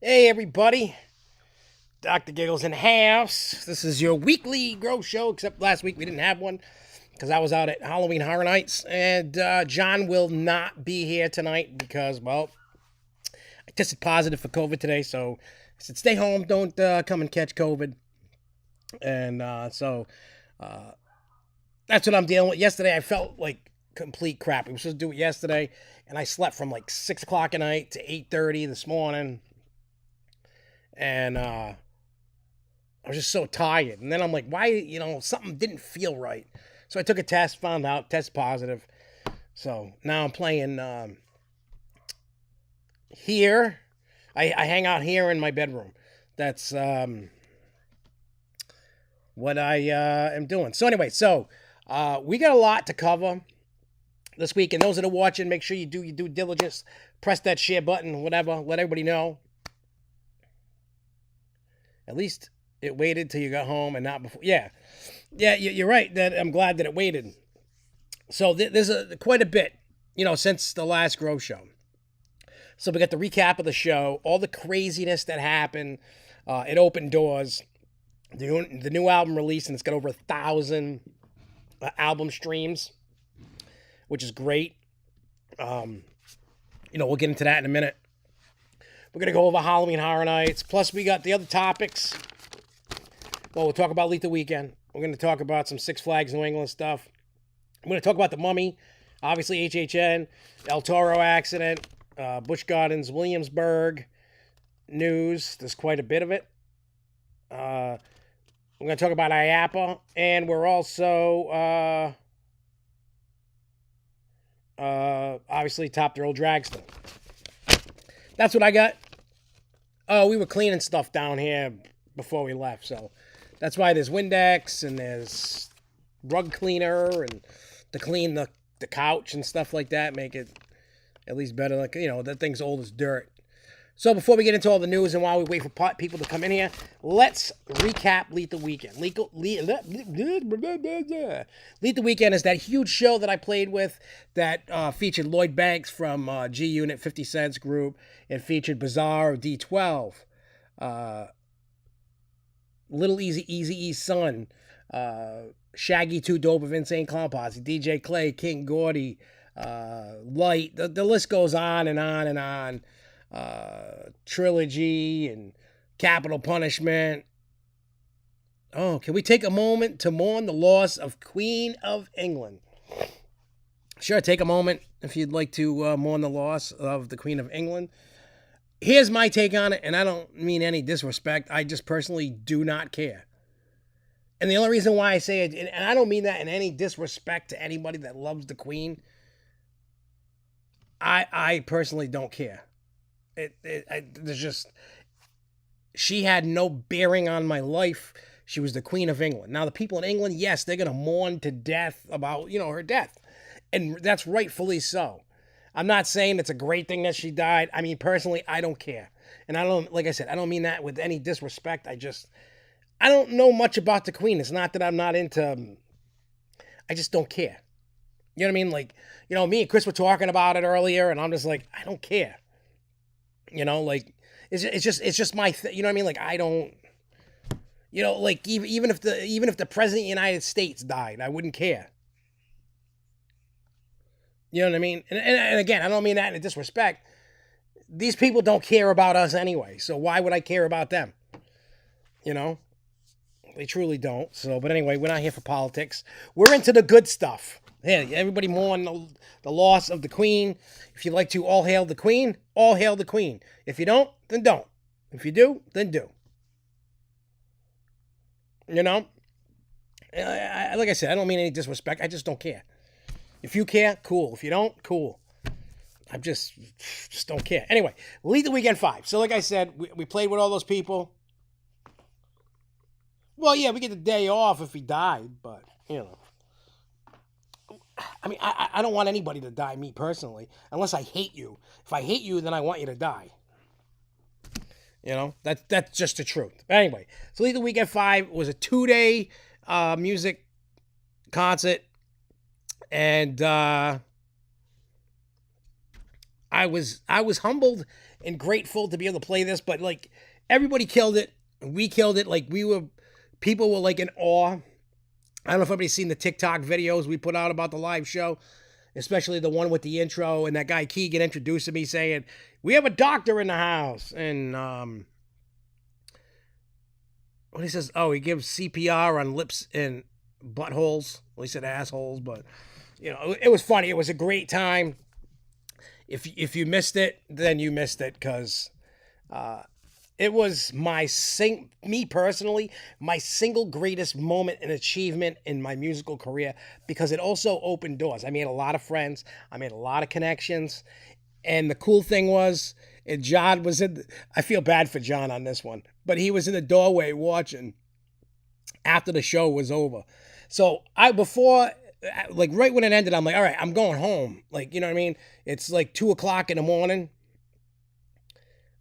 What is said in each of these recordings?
Hey everybody, Dr. Giggles in the house. This is your weekly grow show, except last week we didn't have one because I was out at Halloween Horror Nights, and John will not be here tonight because, well, I tested positive for COVID today, so I said stay home, don't come and catch COVID, and so that's what I'm dealing with. Yesterday I felt like complete crap. We were supposed to do it yesterday, and I slept from like 6 o'clock at night to 8:30 this morning. And I was just so tired. And then I'm like, why, something didn't feel right. So I took a test, found out, test positive. So now I'm playing here. I hang out here in my bedroom. That's what I am doing. So anyway, we got a lot to cover this week. And those that are watching, make sure you do your due diligence. Press that share button, whatever. Let everybody know. At least it waited till you got home and not before. Yeah, you're right. That I'm glad that it waited. So there's quite a bit, since the last Grow Show. So we got the recap of the show, all the craziness that happened. It opened doors. The new album released, and it's got over 1,000 album streams, which is great. We'll get into that in a minute. We're going to go over Halloween Horror Nights. Plus, we got the other topics. Well, we'll talk about Leathal Weekend. We're going to talk about some Six Flags New England stuff. I'm going to talk about the Mummy. Obviously, HHN. El Toro accident. Busch Gardens, Williamsburg. News. There's quite a bit of it. We're going to talk about IAAPA. And we're also, obviously, Top Thrill Dragster. That's what I got. Oh, we were cleaning stuff down here before we left, so that's why there's Windex and there's rug cleaner and to clean the couch and stuff like that, make it at least better. Like, that thing's old as dirt. So before we get into all the news and while we wait for people to come in here, let's recap Leathal Weekend. Lethal Weekend is that huge show that I played with that featured Lloyd Banks from G Unit 50 Cents Group. It featured Bizarre D12, Little Eazy-E's son, Shaggy 2 Dope of Insane Clown Posse, DJ Clay, King Gordy, Light. The list goes on and on and on. Trilogy and Capital Punishment. Oh, can we take a moment to mourn the loss of Queen of England? Sure, take a moment if you'd like to mourn the loss of the Queen of England. Here's my take on it, and I don't mean any disrespect. I just personally do not care. And the only reason why I say it, and I don't mean that in any disrespect to anybody that loves the Queen, I personally don't care. There's just, she had no bearing on my life. She was the Queen of England. Now, the people in England, yes, they're going to mourn to death about, her death. And that's rightfully so. I'm not saying it's a great thing that she died. I mean, personally, I don't care. And like I said, I don't mean that with any disrespect. I don't know much about the Queen. It's not that I'm not into, I just don't care. You know what I mean? Like, me and Chris were talking about it earlier, and I'm just like, I don't care. It's just my you know what I mean? Like, I don't, like, even if the president of the United States died, I wouldn't care. You know what I mean? And again, I don't mean that in a disrespect. These people don't care about us anyway, so why would I care about them? They truly don't. So, but anyway, we're not here for politics. We're into the good stuff. Hey, everybody mourn the loss of the Queen. If you'd like to all hail the Queen, all hail the Queen. If you don't, then don't. If you do, then do. Like I said, I don't mean any disrespect. I just don't care. If you care, cool. If you don't, cool. I just don't care. Anyway, Leathal Weekend 5. So like I said, we played with all those people. Well, yeah, we get the day off if he died, but, I mean, I don't want anybody to die, me personally, unless I hate you. If I hate you, then I want you to die. That's just the truth. But anyway, so Leathal Weekend 5 was a 2-day music concert, and I was humbled and grateful to be able to play this, but like everybody killed it. We killed it. Like people were like in awe. I don't know if anybody's seen the TikTok videos we put out about the live show, especially the one with the intro and that guy Keegan introducing me saying, "We have a doctor in the house." And what he says, he gives CPR on lips and buttholes. Well, he said assholes, but it was funny. It was a great time. If you missed it, then you missed it, because it was me personally, my single greatest moment and achievement in my musical career, because it also opened doors. I made a lot of friends. I made a lot of connections. And the cool thing was, John was I feel bad for John on this one, but he was in the doorway watching after the show was over. So right when it ended, I'm like, all right, I'm going home. Like, you know what I mean? It's like 2:00 in the morning.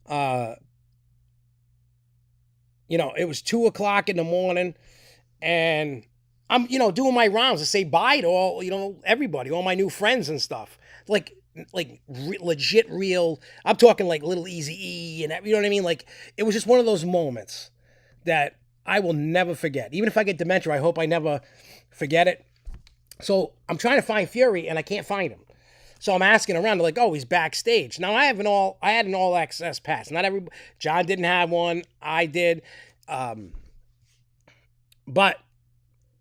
It was 2:00 in the morning, and I'm, doing my rounds to say bye to all, everybody, all my new friends and stuff. Legit real. I'm talking like Little Eazy-E, and you know what I mean? Like, it was just one of those moments that I will never forget. Even if I get dementia, I hope I never forget it. So I'm trying to find Fury, and I can't find him. So I'm asking around. They're like, "Oh, he's backstage." Now I had an all access pass. Not John didn't have one. I did. But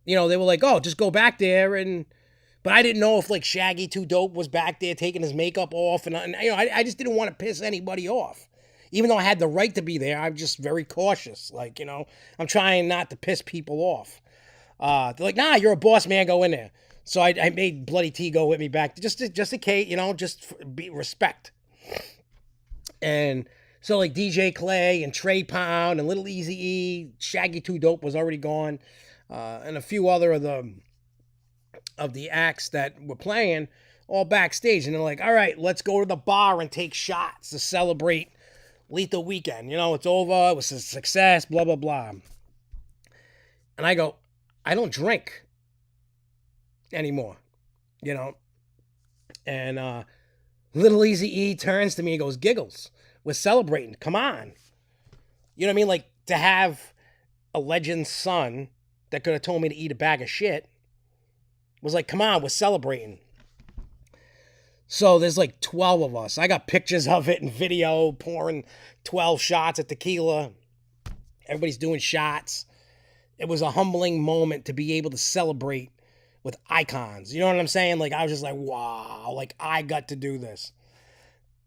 they were like, "Oh, just go back there." But I didn't know if like Shaggy 2 Dope was back there taking his makeup off, and I just didn't want to piss anybody off. Even though I had the right to be there, I'm just very cautious. Like, I'm trying not to piss people off. They're like, "Nah, you're a boss man. Go in there." So I made Bloody T go with me back, just in case, just be respect. And so like DJ Clay and Trey Pound and Little Eazy-E, Shaggy 2 Dope was already gone, and a few other of the acts that were playing all backstage. And they're like, "All right, let's go to the bar and take shots to celebrate Leathal weekend. It's over. It was a success, blah, blah, blah." And I go, "I don't drink anymore, And Little Eazy-E turns to me and goes, "Giggles, we're celebrating. Come on." You know what I mean? Like, to have a legend's son that could have told me to eat a bag of shit was like, "Come on, we're celebrating." So there's like 12 of us. I got pictures of it and video, pouring 12 shots of tequila. Everybody's doing shots. It was a humbling moment to be able to celebrate with icons. You know what I'm saying? Like, I was just like, wow, like, I got to do this.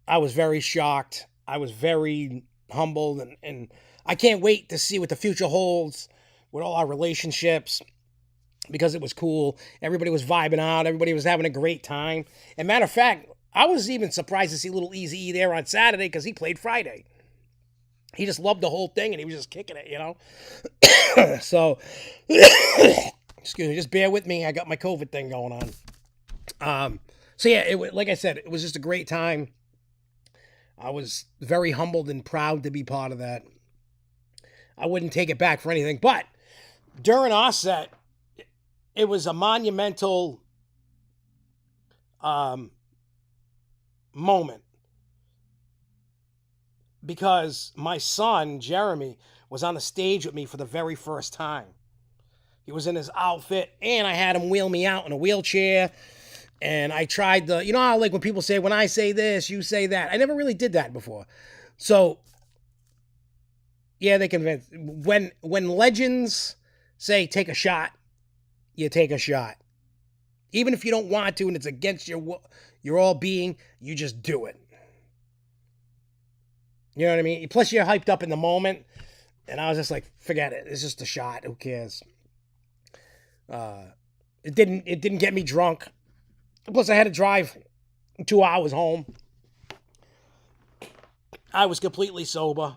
I was very shocked. I was very humbled, and I can't wait to see what the future holds with all our relationships, because it was cool. Everybody was vibing out. Everybody was having a great time. And matter of fact, I was even surprised to see Little Eazy-E there on Saturday, because he played Friday. He just loved the whole thing, and he was just kicking it, So, excuse me, just bear with me. I got my COVID thing going on. So yeah, like I said, it was just a great time. I was very humbled and proud to be part of that. I wouldn't take it back for anything. But during our set, it was a monumental moment, because my son, Jeremy, was on the stage with me for the very first time. He was in his outfit, and I had him wheel me out in a wheelchair. And I tried how like when people say, when I say this, you say that. I never really did that before. So, yeah, they convinced. When legends say take a shot, you take a shot. Even if you don't want to and it's against your all being, you just do it. You know what I mean? Plus, you're hyped up in the moment. And I was just like, forget it. It's just a shot. Who cares? It didn't get me drunk. Plus, I had to drive 2 hours home. I was completely sober.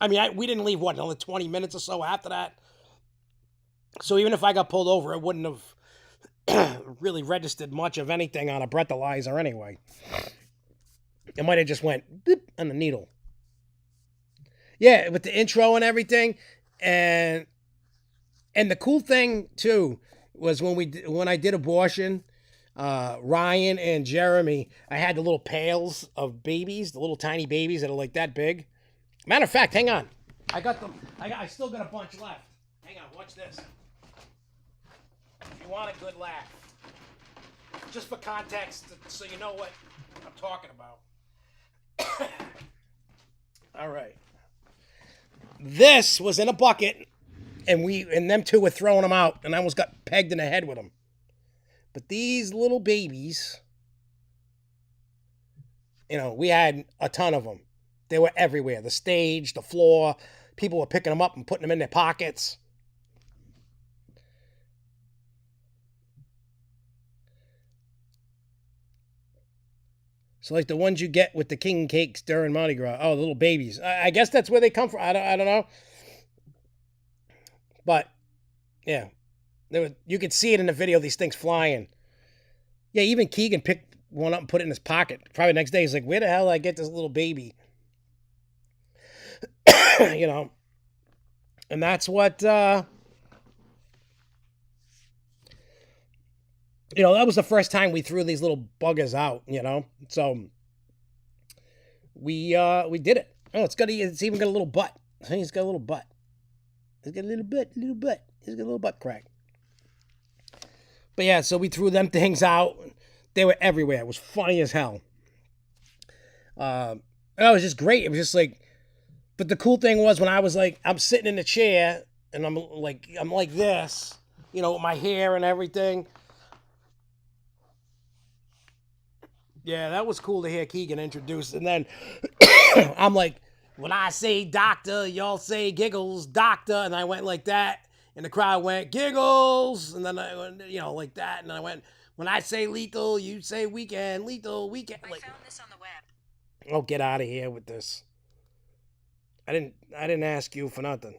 I mean, we didn't leave, another 20 minutes or so after that. So even if I got pulled over, it wouldn't have really registered much of anything on a breathalyzer anyway. It might have just went beep on the needle. Yeah, with the intro and everything. And the cool thing, too, was when I did abortion, Ryan and Jeremy, I had the little pails of babies, the little tiny babies that are like that big. Matter of fact, hang on. I got them. I still got a bunch left. Hang on, watch this. If you want a good laugh, just for context, so you know what I'm talking about. All right. This was in a bucket, and them two were throwing them out, and I almost got pegged in the head with them. But these little babies, we had a ton of them. They were everywhere. The stage, the floor. People were picking them up and putting them in their pockets. So like the ones you get with the king cakes during Mardi Gras. Oh, the little babies. I guess that's where they come from. I don't know. But, yeah. You could see it in the video, these things flying. Yeah, even Keegan picked one up and put it in his pocket. Probably the next day, he's like, where the hell did I get this little baby? And that's what, that was the first time we threw these little buggers out, So we did it. Oh, it's even got a little butt. He's got a little butt. He's got a little butt. He's got a little butt crack. But yeah, so we threw them things out. They were everywhere. It was funny as hell. It was just great. It was just like, but the cool thing was when I was like, I'm sitting in a chair and I'm like this, with my hair and everything. Yeah, that was cool to hear Keegan introduce. And then I'm like, when I say doctor, y'all say giggles, doctor. And I went like that. And the crowd went, giggles. And then I went, like that. And I went, when I say lethal, you say weekend, lethal, weekend. I found this on the web. Oh, get out of here with this. I didn't ask you for nothing.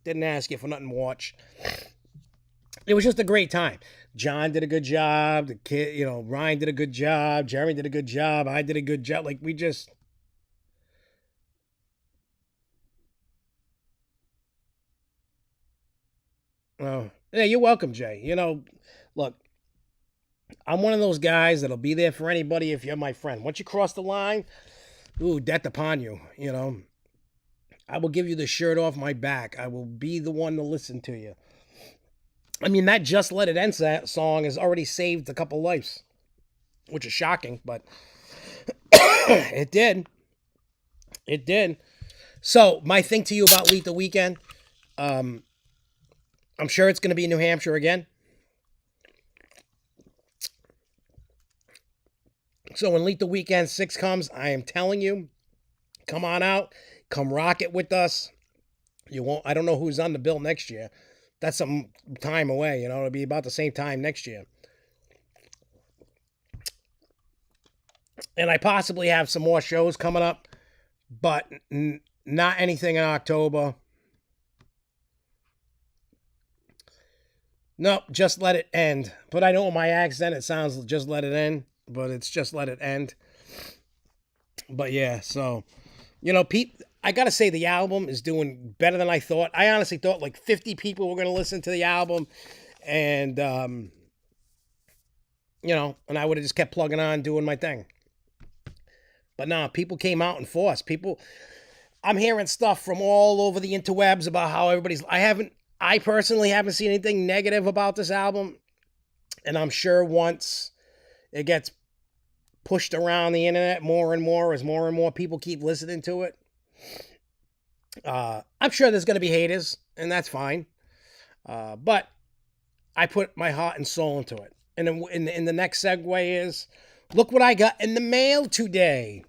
Didn't ask you for nothing, watch. It was just a great time. John did a good job. The kid, Ryan did a good job. Jeremy did a good job. I did a good job. Like, we just... Oh, yeah, you're welcome, Jay. Look, I'm one of those guys that'll be there for anybody if you're my friend. Once you cross the line, ooh, death upon you, I will give you the shirt off my back. I will be the one to listen to you. I mean, that Just Let It End song has already saved a couple lives, which is shocking, but it did. It did. So, my thing to you about Lethal Weekend, I'm sure it's going to be in New Hampshire again. So when Lethal Weekend 6 comes, I am telling you, come on out. Come rock it with us. I don't know who's on the bill next year. That's some time away, It'll be about the same time next year. And I possibly have some more shows coming up, but not anything in October. Nope, Just Let It End. But I know in my accent it sounds Just Let It End, but it's Just Let It End. But yeah, so, Pete, I gotta say the album is doing better than I thought. I honestly thought like 50 people were gonna listen to the album, and and I would have just kept plugging on, doing my thing. But nah, people came out in force. I'm hearing stuff from all over the interwebs about how I personally haven't seen anything negative about this album, and I'm sure once it gets pushed around the internet more and more as more and more people keep listening to it, I'm sure there's going to be haters, and that's fine. But I put my heart and soul into it. And then in the next segue is, look what I got in the mail today.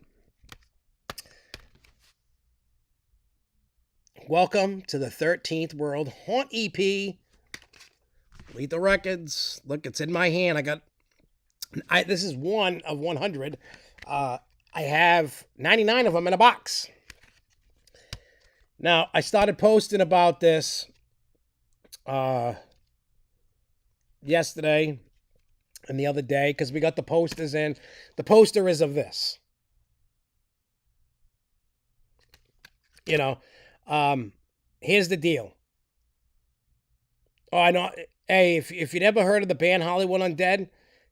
Welcome to the 13th World Haunt EP. Lethal Records. Look, it's in my hand. This is one of 100. I have 99 of them in a box. Now, I started posting about this yesterday and the other day because we got the posters in. The poster is of this. Here's the deal. Oh, I know. Hey, if you'd ever heard of the band Hollywood Undead,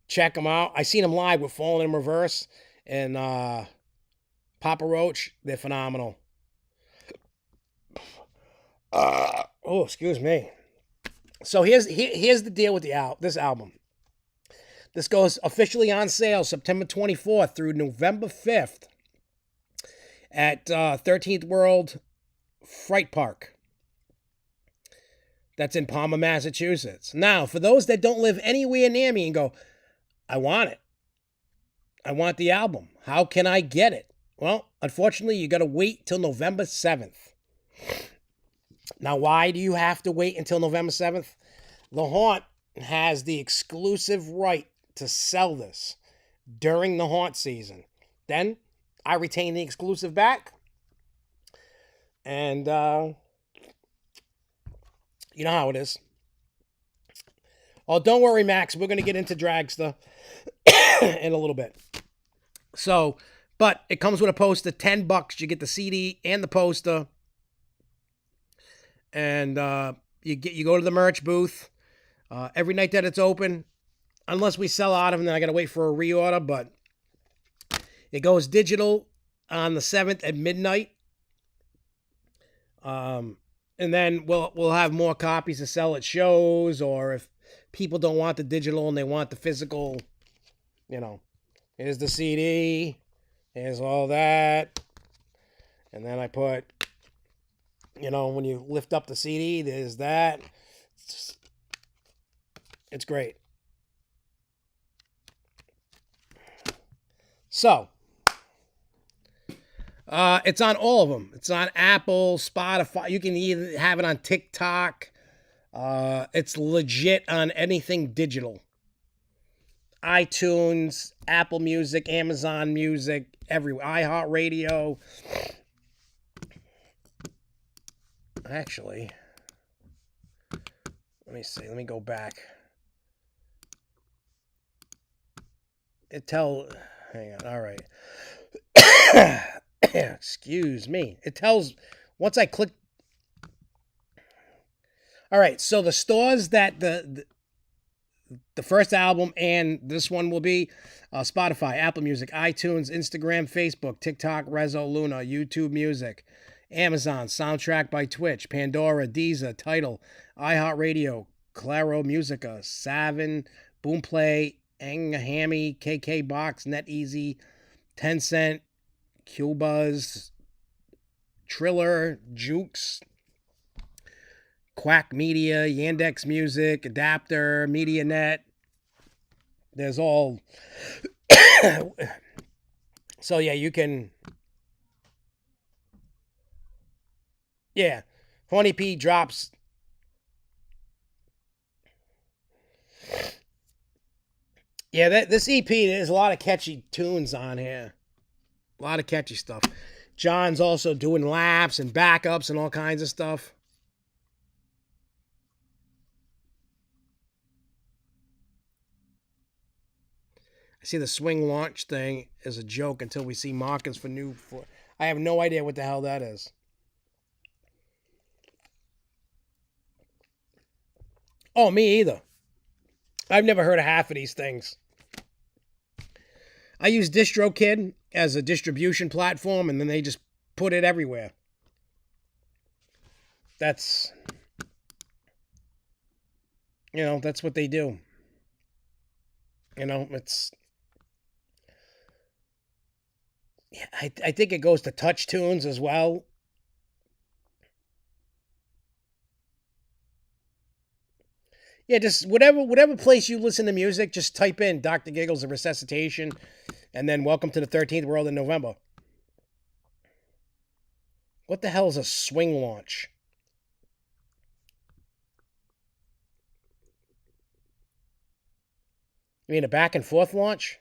check them out. I seen them live with Falling in Reverse and Papa Roach. They're phenomenal. Oh, excuse me. So here's the deal with this album. This goes officially on sale September 24th through November 5th at 13th World Fright Park. That's in Palmer, Massachusetts. Now, for those that don't live anywhere near me and go, I want it. I want the album. How can I get it? Well, unfortunately, you got to wait till November 7th. Now, why do you have to wait until November 7th? The Haunt has the exclusive right to sell this during the Haunt season. Then I retain the exclusive back. And you know how it is. Oh, don't worry, Max. We're going to get into Dragster in a little bit. So, but it comes with a poster, $10. You get the CD and the poster. And you go to the merch booth every night that it's open. Unless we sell out of them, then I got to wait for a reorder. But it goes digital on the 7th at midnight. And then we'll have more copies to sell at shows, or if people don't want the digital and they want the physical, here's the CD, here's all that. And then I put, when you lift up the CD, there's that. It's great. So, it's on all of them. It's on Apple, Spotify. You can even have it on TikTok. It's legit on anything digital. iTunes, Apple Music, Amazon Music, everywhere. iHeartRadio. Actually, let me see. Let me go back. Hang on. All right. Excuse me. It tells, once I click. All right. So the stores that the first album and this one will be Spotify, Apple Music, iTunes, Instagram, Facebook, TikTok, Rezo, Luna, YouTube Music, Amazon, Soundtrack by Twitch, Pandora, Deezer, Tidal, iHeartRadio, Claro Musica, Savin, Boomplay, Angahami, KK Box, NetEasy, Tencent, Qbuzz, Triller, Jukes, Quack Media, Yandex Music, Adapter, MediaNet. There's all. So yeah, you can. Yeah, 20p drops. Yeah, this EP, there's a lot of catchy tunes on here. A lot of catchy stuff. John's also doing laps and backups and all kinds of stuff. I see the swing launch thing as a joke until we see markers for new. I have no idea what the hell that is. Oh, me either. I've never heard of half of these things. I use DistroKid as a distribution platform, and then they just put it everywhere. That's what they do. It's. Yeah, I think it goes to Touch Tunes as well. Yeah, just whatever place you listen to music, just type in Dr. Giggles and Resuscitation, and then Welcome to the 13th World in November. What the hell is a swing launch? You mean a back and forth launch?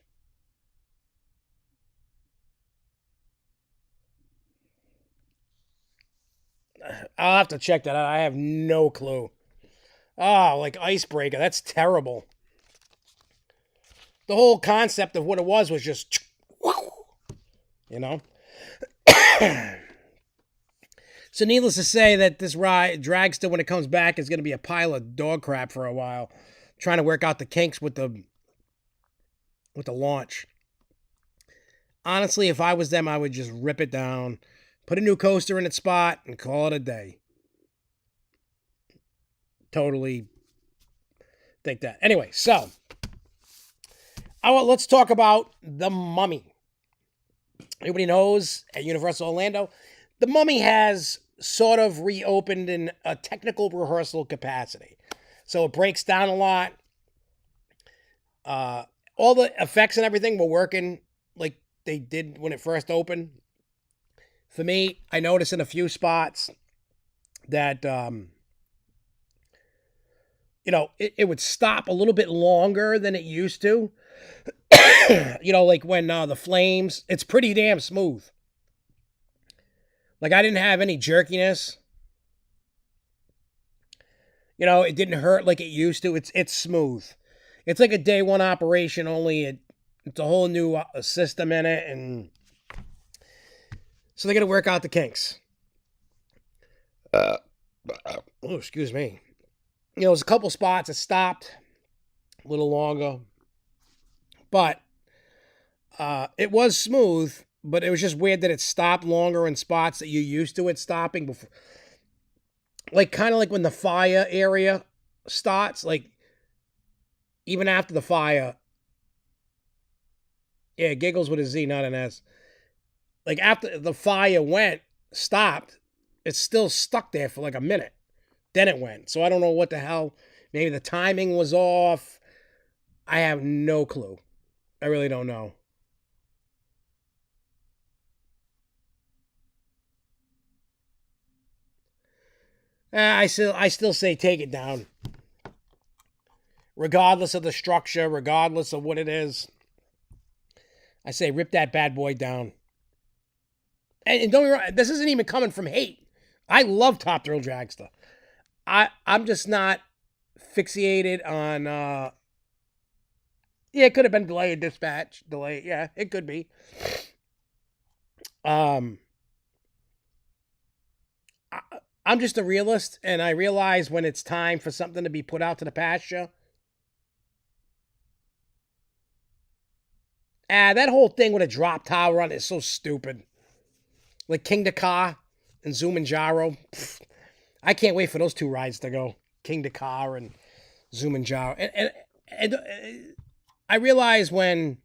I'll have to check that out. I have no clue. Oh, like Icebreaker. That's terrible. The whole concept of what it was just, So needless to say that this ride, dragster, when it comes back, is going to be a pile of dog crap for a while. Trying to work out the kinks with the launch. Honestly, if I was them, I would just rip it down, put a new coaster in its spot, and call it a day. Totally think that. Anyway, so let's talk about The Mummy. Everybody knows at Universal Orlando, The Mummy has sort of reopened in a technical rehearsal capacity. So it breaks down a lot. All the effects and everything were working like they did when it first opened. For me, I noticed in a few spots that, it would stop a little bit longer than it used to. Like when the flames, it's pretty damn smooth. Like I didn't have any jerkiness. It didn't hurt like it used to. It's smooth. It's like a day one operation, only it's a whole new system in it, and so they're gonna work out the kinks. Oh, excuse me. There's a couple spots that stopped a little longer, but it was smooth. But it was just weird that it stopped longer in spots that you used to it stopping before. Like, kind of like when the fire area starts, like, even after the fire. Yeah, Giggles with a Z, not an S. Like, after the fire stopped, it's still stuck there for like a minute. Then it went. So I don't know what the hell. Maybe the timing was off. I have no clue. I really don't know. I still say take it down. Regardless of the structure, regardless of what it is, I say rip that bad boy down. And don't get me wrong, this isn't even coming from hate. I love Top Thrill Dragster. I'm just not fixated on. Yeah, it could have been delayed dispatch. Yeah, it could be. I'm just a realist, and I realize when it's time for something to be put out to the pasture. That whole thing with a drop tower on it is so stupid. Like King Dakar and Zumanjaro. I can't wait for those two rides to go. King Dakar and Zumanjaro. And I realize when...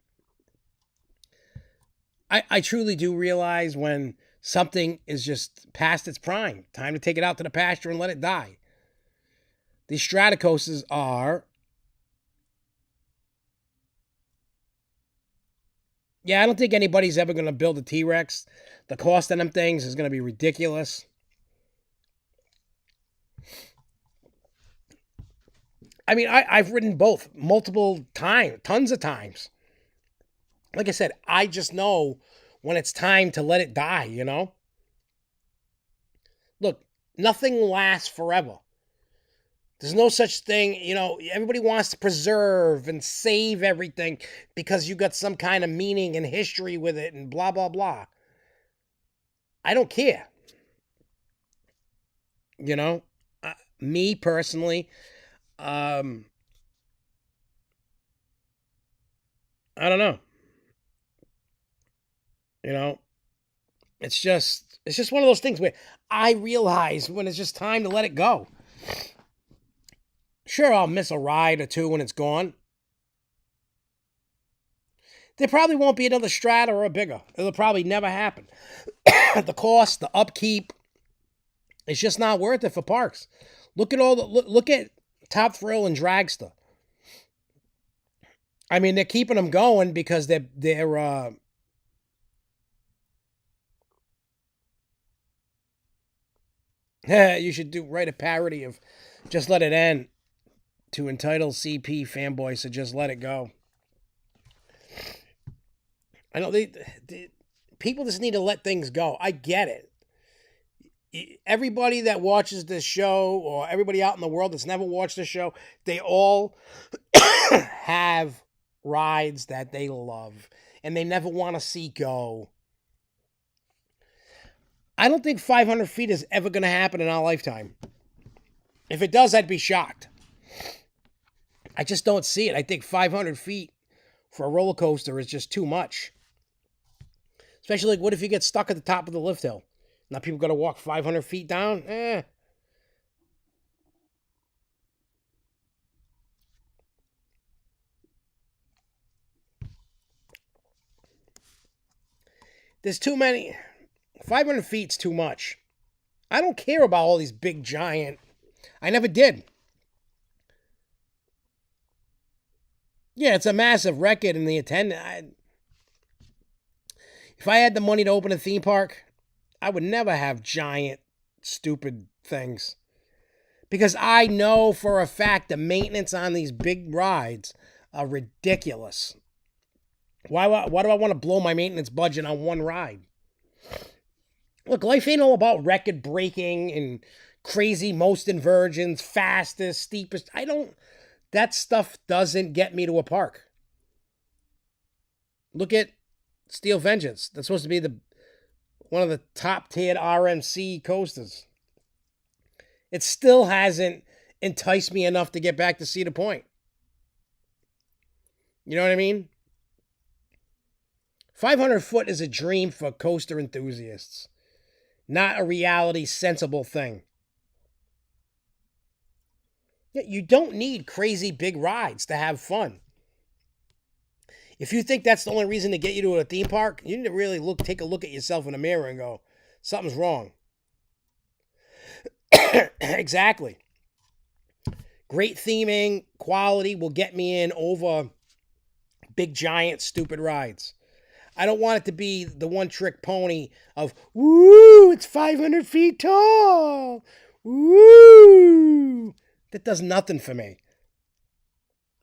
I truly do realize when something is just past its prime. Time to take it out to the pasture and let it die. These Stratocoasters are... Yeah, I don't think anybody's ever going to build a T-Rex. The cost of them things is going to be ridiculous. I mean, I've ridden both multiple times, tons of times. Like I said, I just know when it's time to let it die, Look, nothing lasts forever. There's no such thing, everybody wants to preserve and save everything because you got some kind of meaning and history with it and blah, blah, blah. I don't care. Me personally, I don't know. It's just one of those things where I realize when it's just time to let it go. Sure, I'll miss a ride or two when it's gone. There probably won't be another Strata or a bigger. It'll probably never happen. The cost, the upkeep, it's just not worth it for parks. Look at Top Thrill and Dragster. I mean, they're keeping them going because they're you should write a parody of Just Let It End to entitle CP fanboys to just let it go. I know they people just need to let things go. I get it. Everybody that watches this show or everybody out in the world that's never watched this show, they all have rides that they love and they never want to see go. I don't think 500 feet is ever going to happen in our lifetime. If it does, I'd be shocked. I just don't see it. I think 500 feet for a roller coaster is just too much. Especially, like, what if you get stuck at the top of the lift hill? Now people got to walk 500 feet down? There's too many. 500 feet's too much. I don't care about all these big giant. I never did. Yeah, it's a massive record in the attendance. If I had the money to open a theme park, I would never have giant, stupid things. Because I know for a fact the maintenance on these big rides are ridiculous. Why do I want to blow my maintenance budget on one ride? Look, life ain't all about record breaking and crazy most inversions, fastest, steepest. That stuff doesn't get me to a park. Look at Steel Vengeance. That's supposed to be one of the top tiered RMC coasters. It still hasn't enticed me enough to get back to Cedar Point. You know what I mean? 500 foot is a dream for coaster enthusiasts, not a reality sensible thing. You don't need crazy big rides to have fun. If you think that's the only reason to get you to a theme park, you need to really take a look at yourself in the mirror and go, something's wrong. Exactly. Great theming, quality will get me in over big, giant, stupid rides. I don't want it to be the one-trick pony of, woo, it's 500 feet tall. Woo. That does nothing for me.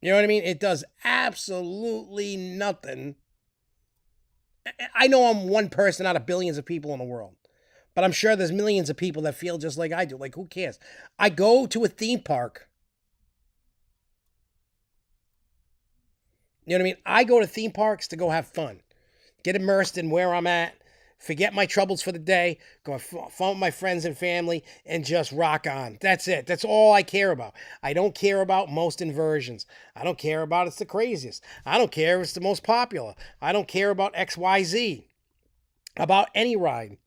You know what I mean? It does absolutely nothing. I know I'm one person out of billions of people in the world. But I'm sure there's millions of people that feel just like I do. Like, who cares? I go to a theme park. You know what I mean? I go to theme parks to go have fun. Get immersed in where I'm at. Forget my troubles for the day. Go have fun with my friends and family and just rock on. That's it. That's all I care about. I don't care about most inversions. I don't care about it's the craziest. I don't care if it's the most popular. I don't care about XYZ. About any ride.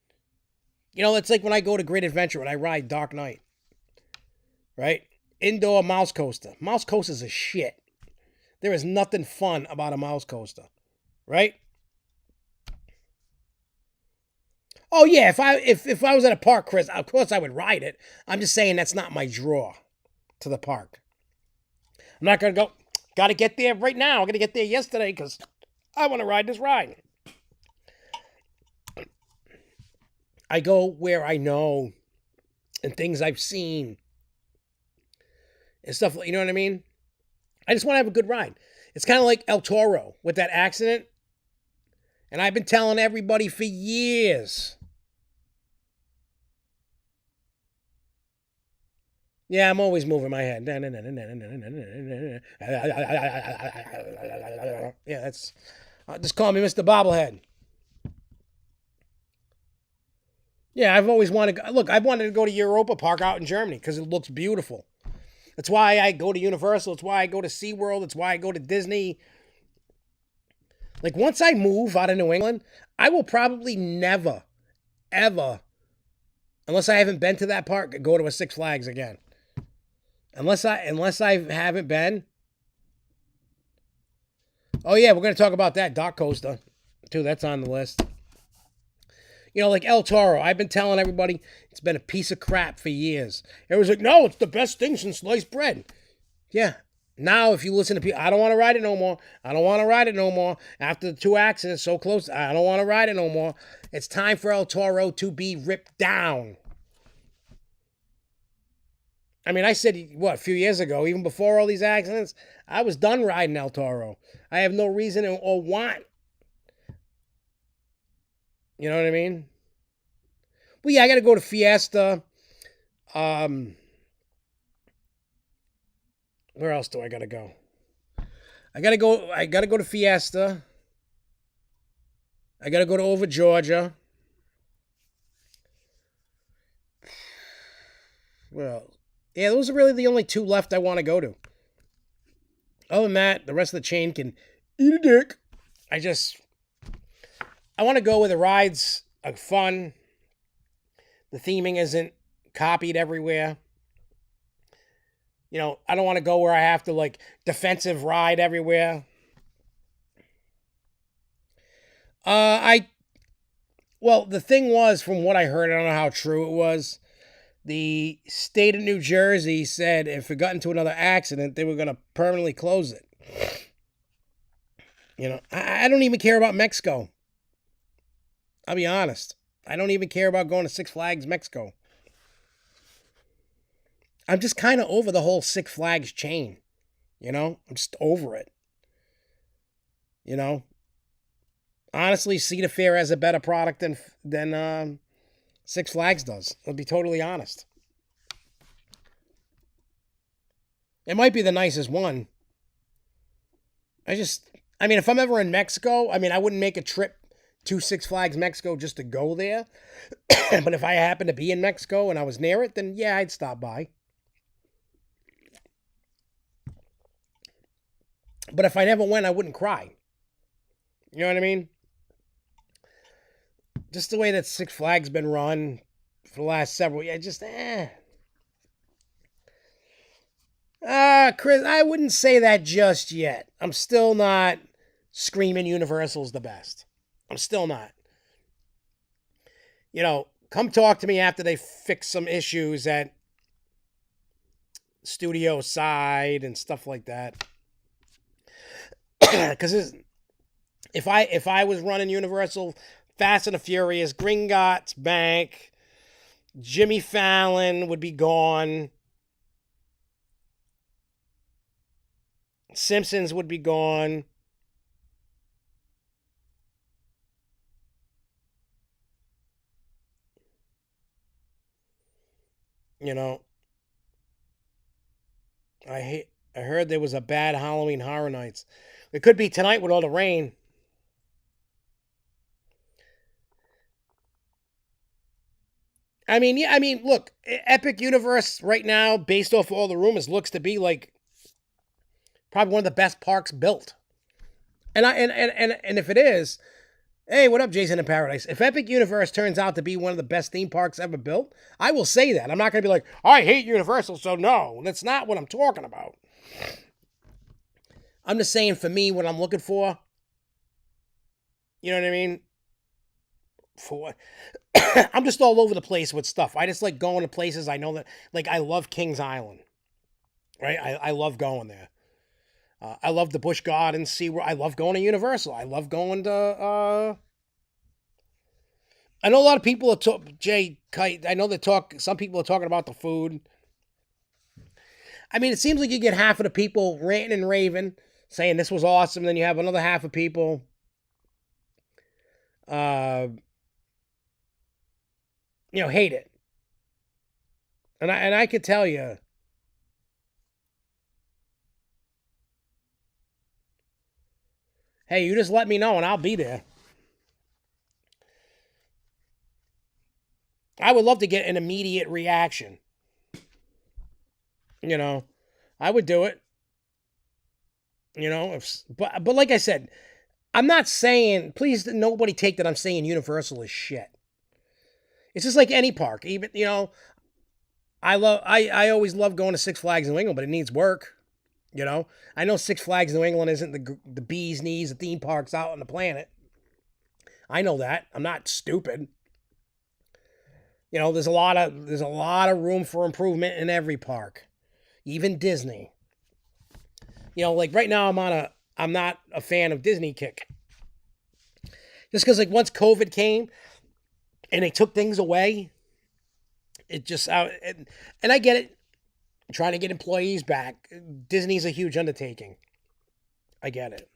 You know, it's like when I go to Great Adventure, when I ride Dark Knight. Right? Indoor mouse coaster. Mouse coasters are shit. There is nothing fun about a mouse coaster. Right? Oh, yeah, if I was at a park, Chris, of course I would ride it. I'm just saying that's not my draw to the park. I'm not going to go, got to get there right now. I'm going to get there yesterday because I want to ride this ride. I go where I know and things I've seen and stuff, you know what I mean? I just want to have a good ride. It's kind of like El Toro with that accident. And I've been telling everybody for years. Yeah, I'm always moving my head. Yeah, that's... just call me Mr. Bobblehead. Yeah, I've always wanted... Look, I've wanted to go to Europa Park out in Germany because it looks beautiful. That's why I go to Universal. It's why I go to SeaWorld. It's why I go to Disney. Like, once I move out of New England, I will probably never, ever, unless I haven't been to that park, go to a Six Flags again. Unless I haven't been. Oh, yeah, we're going to talk about that Dock Coaster, too. That's on the list. You know, like El Toro, I've been telling everybody it's been a piece of crap for years. Everyone's like, no, it's the best thing since sliced bread. Yeah. Now, if you listen to people, I don't want to ride it no more. I don't want to ride it no more. After the 2 accidents so close, I don't want to ride it no more. It's time for El Toro to be ripped down. I mean, I said, a few years ago, even before all these accidents, I was done riding El Toro. I have no reason or want. You know what I mean? Well, yeah, I got to go to Fiesta. Where else do I got to go? I got to go to Fiesta. I got to go to Over Georgia. Well, yeah, those are really the only two left I want to go to. Other than that, the rest of the chain can eat a dick. I want to go where the rides are fun. The theming isn't copied everywhere. I don't want to go where I have to like defensive ride everywhere. Well, the thing was, from what I heard, I don't know how true it was. The state of New Jersey said if it got into another accident, they were going to permanently close it. I don't even care about Mexico. I'll be honest. I don't even care about going to Six Flags Mexico. I'm just kind of over the whole Six Flags chain. I'm just over it. Honestly, Cedar Fair has a better product than Six Flags does. I'll be totally honest. It might be the nicest one. If I'm ever in Mexico, I wouldn't make a trip to Six Flags Mexico just to go there. But if I happen to be in Mexico and I was near it, then yeah, I'd stop by. But if I never went, I wouldn't cry. You know what I mean? Just the way that Six Flags been run for the last several years, Chris, I wouldn't say that just yet. I'm still not screaming Universal's the best. I'm still not. Come talk to me after they fix some issues at studio side and stuff like that. Because if I was running Universal, Fast and the Furious, Gringotts Bank, Jimmy Fallon would be gone. Simpsons would be gone. I heard there was a bad Halloween Horror Nights. It could be tonight with all the rain. Look, Epic Universe right now, based off all the rumors, looks to be like probably one of the best parks built. And if it is, hey, what up, Jason in Paradise? If Epic Universe turns out to be one of the best theme parks ever built, I will say that. I'm not going to be like, I hate Universal, so no. That's not what I'm talking about. I'm just saying, for me, what I'm looking for, you know what I mean? I'm just all over the place with stuff. I just like going to places I know that, like, I love Kings Island, right? I love going there. I love the Busch Gardens. I love going to Universal. I love going to. I know a lot of people are Jay Kite. I know some people are talking about the food. It seems like you get half of the people ranting and raving, saying this was awesome. Then you have another half of people. Hate it. And I could tell you. Hey, you just let me know and I'll be there. I would love to get an immediate reaction. I would do it. But like I said, I'm not saying, please nobody take that I'm saying Universal is shit. It's just like any park. Even, I always love going to Six Flags New England, but it needs work. I know Six Flags New England isn't the bee's knees of theme parks out on the planet. I know that. I'm not stupid. There's a lot of room for improvement in every park, even Disney. Like right now I'm not a fan of Disney kick. Just because like once COVID came and they took things away, it just and I get it. Trying to get employees back. Disney's a huge undertaking. I get it.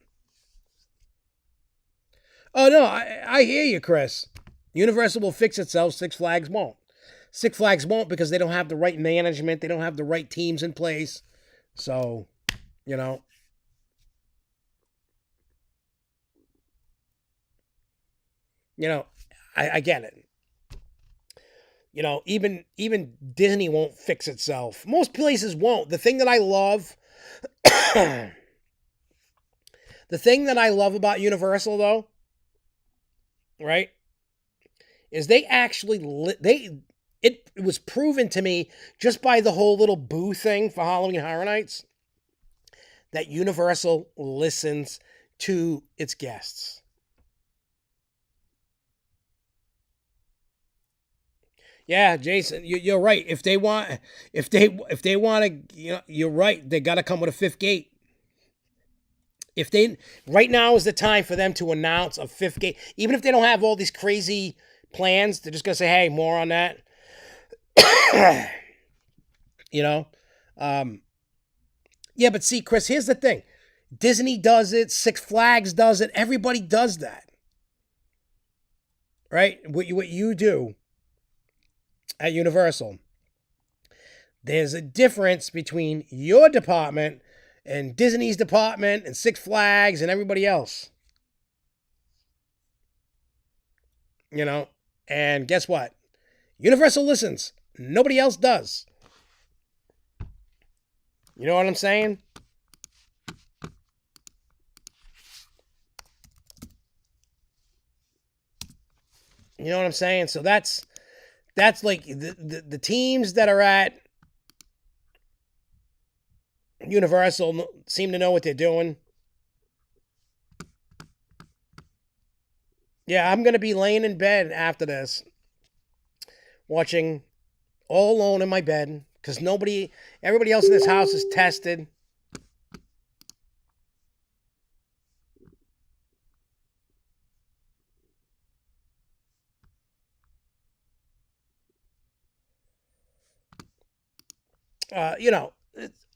Oh no, I hear you, Chris. Universal will fix itself. Six Flags won't. Six Flags won't because they don't have the right management. They don't have the right teams in place. So, I get it. Even Disney won't fix itself. Most places won't. The thing that I love, the thing that I love about Universal though, right, is they actually it was proven to me just by the whole little boo thing for Halloween Horror Nights that Universal listens to its guests. Yeah, Jason, you're right. If they want to, you're right. They got to come with a fifth gate. If they right now is the time for them to announce a fifth gate, even if they don't have all these crazy plans, they're just gonna say, "Hey, more on that." you know, yeah. But see, Chris, here's the thing: Disney does it, Six Flags does it, everybody does that, right? What you do at Universal, there's a difference between your department and Disney's department and Six Flags and everybody else. And guess what? Universal listens. Nobody else does. You know what I'm saying? You know what I'm saying? So that's like the teams that are at Universal seem to know what they're doing. Yeah, I'm going to be laying in bed after this, watching all alone in my bed, because everybody else in this house is tested.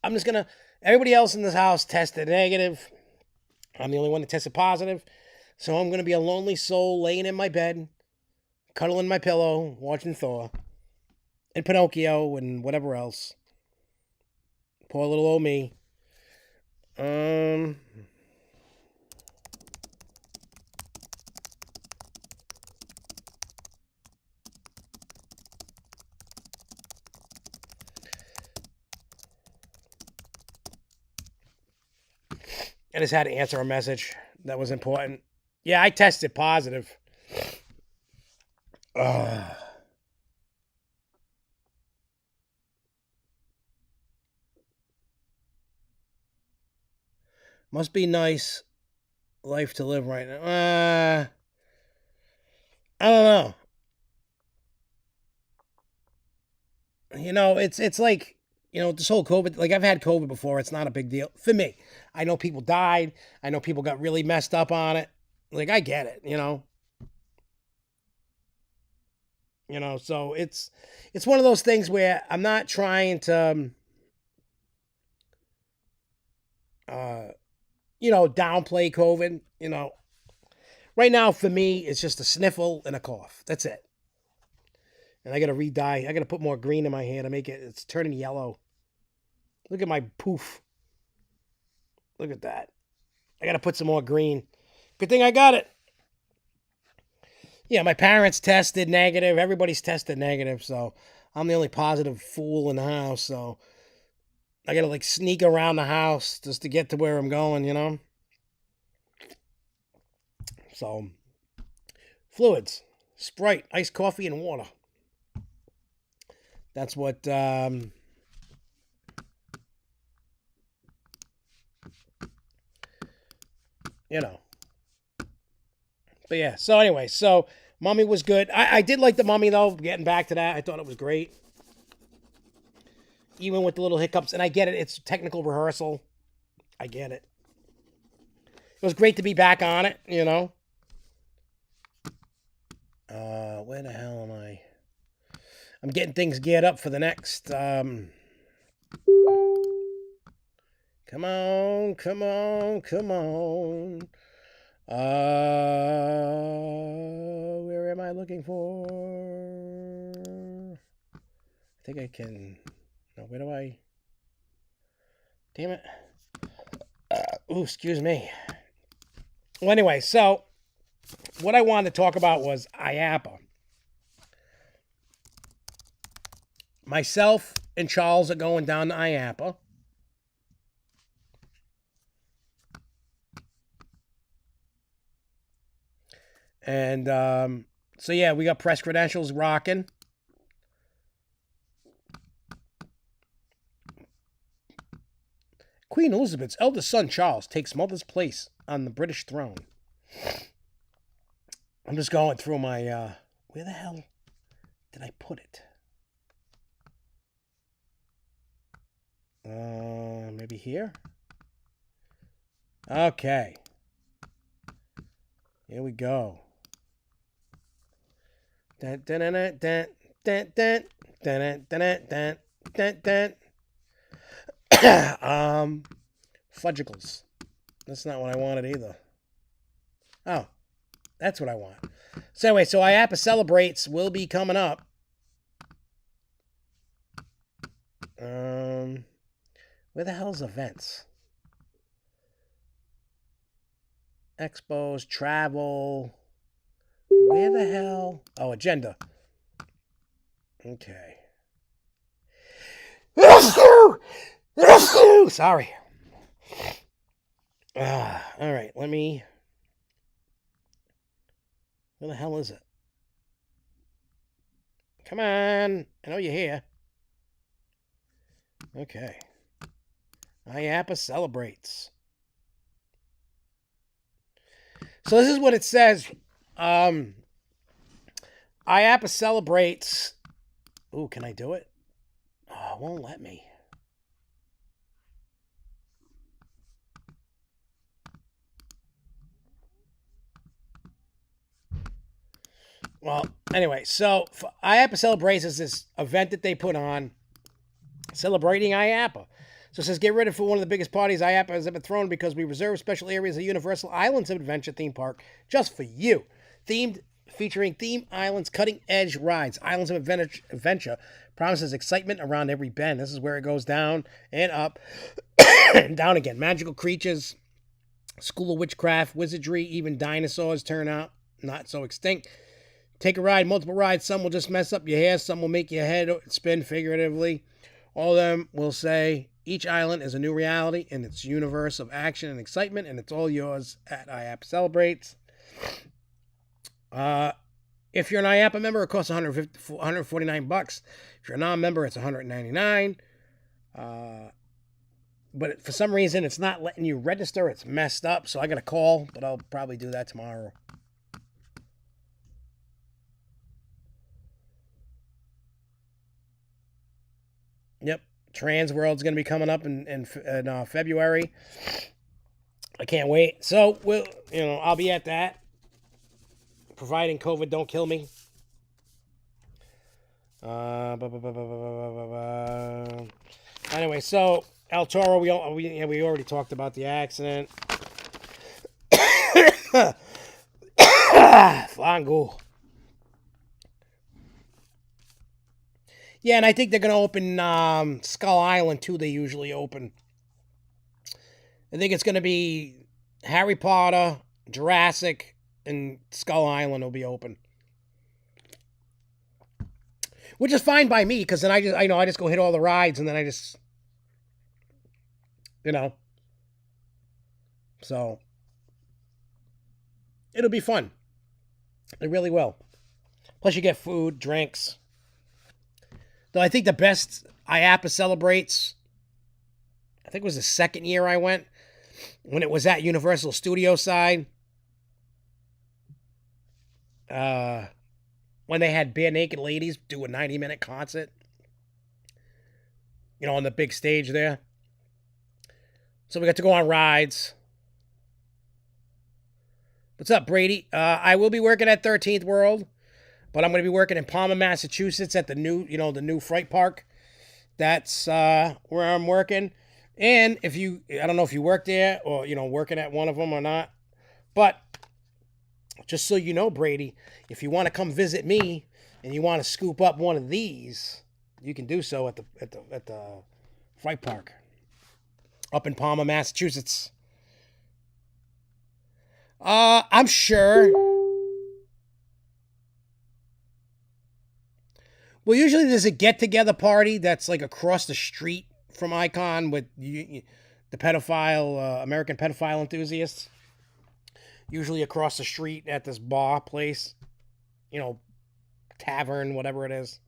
I'm just going to, everybody else in this house tested negative. I'm the only one that tested positive. So I'm going to be a lonely soul laying in my bed, cuddling my pillow, watching Thor and Pinocchio and whatever else. Poor little old me. I just had to answer a message that was important. Yeah, I tested positive. Must be nice life to live right now. I don't know. It's like, this whole COVID, like I've had COVID before. It's not a big deal for me. I know people died. I know people got really messed up on it. Like, I get it, so it's one of those things where I'm not trying to, downplay COVID. Right now for me, it's just a sniffle and a cough. That's it. And I got to re-dye. I got to put more green in my hair to make it's turning yellow. Look at my poof. Look at that. I got to put some more green. Good thing I got it. Yeah, my parents tested negative. Everybody's tested negative. So I'm the only positive fool in the house. So I got to sneak around the house just to get to where I'm going, So fluids, Sprite, iced coffee, and water. That's what, But yeah, so anyway, Mummy was good. I did like the Mummy, though, getting back to that. I thought it was great. Even with the little hiccups, and I get it, it's technical rehearsal. I get it. It was great to be back on it, Where the hell am I? I'm getting things geared up for the next, Come on, come on, come on. Where am I looking for? I think I can. No, where do I? Damn it. Excuse me. Well, anyway, so what I wanted to talk about was IAAPA. myself and Charles are going down to IAAPA. And so, yeah, we got press credentials rocking. Queen Elizabeth's eldest son, Charles, takes mother's place on the British throne. I'm just going through my, where the hell did I put it? Maybe here? Okay. Here we go. Dun, dun, dun, dun, dun, dun, dun, dun, dun, dun, dun, dun. Fudgicles. That's not what I wanted either. Oh, that's what I want. So anyway, so IAAPA Celebrates will be coming up. Where the hell's events? Expos, travel. Where the hell? Oh, agenda. Okay. Sorry. All right, let me... Where the hell is it? Come on. I know you're here. Okay. IAAPA Celebrates. So this is what it says. IAAPA Celebrates. Ooh, can I do it? Oh, it won't let me. Well, anyway, so IAAPA Celebrates is this event that they put on celebrating IAAPA. So it says, get ready for one of the biggest parties IAAPA has ever thrown because we reserve special areas of Universal Islands of Adventure theme park just for you. Featuring theme islands, cutting-edge rides. Islands of Adventure promises excitement around every bend. This is where it goes down and up and down again. Magical creatures, school of witchcraft, wizardry, even dinosaurs turn out not so extinct. Take a ride, multiple rides. Some will just mess up your hair. Some will make your head spin figuratively. All of them will say each island is a new reality in its universe of action and excitement, and it's all yours at IAAPA Celebrates. If you're an IAAPA member, it costs $149. If you're a non-member, it's $199. But for some reason, it's not letting you register. It's messed up, so I got a call, but I'll probably do that tomorrow. Yep, Trans World's going to be coming up in February. I can't wait. So I'll be at that, providing COVID don't kill me. Anyway, so El Toro, we already talked about the accident. Flango. Yeah, and I think they're going to open Skull Island, too. They usually open. I think it's going to be Harry Potter, Jurassic, and Skull Island will be open. Which is fine by me, because then I just go hit all the rides, and then I just, So, it'll be fun. It really will. Plus you get food, drinks. Though I think the best IAAPA Celebrates, I think it was the second year I went, when it was at Universal Studio side. When they had bare naked ladies do a 90-minute concert. On the big stage there. So we got to go on rides. What's up, Brady? I will be working at 13th World, but I'm going to be working in Palmer, Massachusetts at the new Fright Park. That's where I'm working. And I don't know if you work there or, working at one of them or not, but just so you know, Brady, if you want to come visit me and you want to scoop up one of these, you can do so at the Fright Park up in Palmer, Massachusetts. I'm sure Well, usually there's a get-together party that's like across the street from Icon with the pedophile, American pedophile enthusiasts. Usually across the street at this bar place, you know, tavern, whatever it is.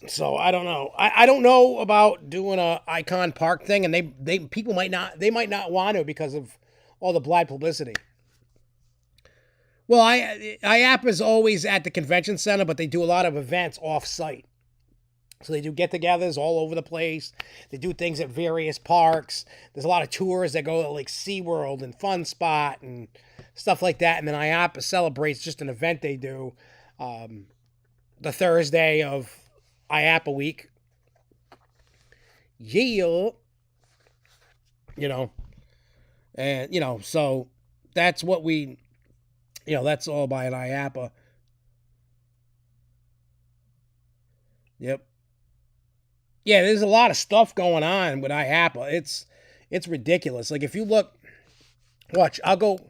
So I don't know. I don't know about doing a Icon Park thing, and they people might not want to because of all the bad publicity. Well, IAAPA is always at the convention center, but they do a lot of events off site. So they do get-togethers all over the place. They do things at various parks. There's a lot of tours that go to like SeaWorld and Fun Spot and stuff like that. And then IAAPA celebrates just an event they do the Thursday of IAAPA week. Yeah. You know. And, so that's what that's all by an IAAPA. Yep. Yeah, there's a lot of stuff going on with IAAPA. It's ridiculous. Like if you look, watch, I'll go.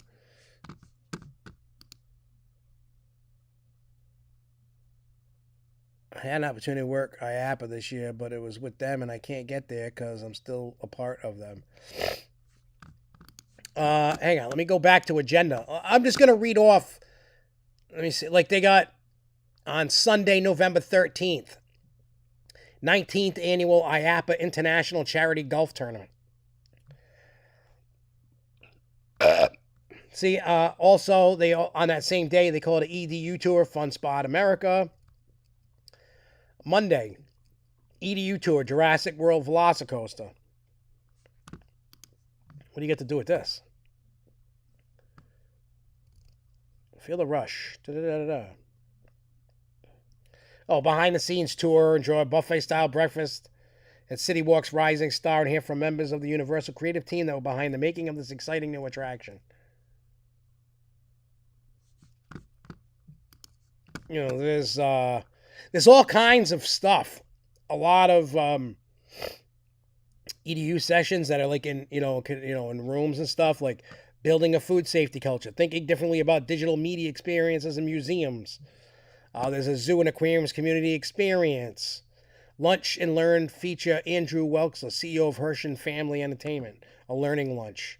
I had an opportunity to work IAAPA this year, but it was with them, and I can't get there because I'm still a part of them. Hang on, let me go back to agenda. I'm just gonna read off. Let me see. Like they got on Sunday, November 13th. 19th Annual IAAPA International Charity Golf Tournament. See, also, they on that same day, they call it an EDU Tour, Fun Spot America. Monday, EDU Tour, Jurassic World Velocicoaster. What do you get to do with this? Feel the rush. Da-da-da-da-da. Oh, behind-the-scenes tour, enjoy a buffet-style breakfast at City Walk's Rising Star, and hear from members of the Universal creative team that were behind the making of this exciting new attraction. There's all kinds of stuff. A lot of EDU sessions that are like in in rooms and stuff, like building a food safety culture, thinking differently about digital media experiences in museums. There's a zoo and aquariums community experience. Lunch and Learn feature Andrew Welksler, CEO of HHN Family Entertainment, a learning lunch.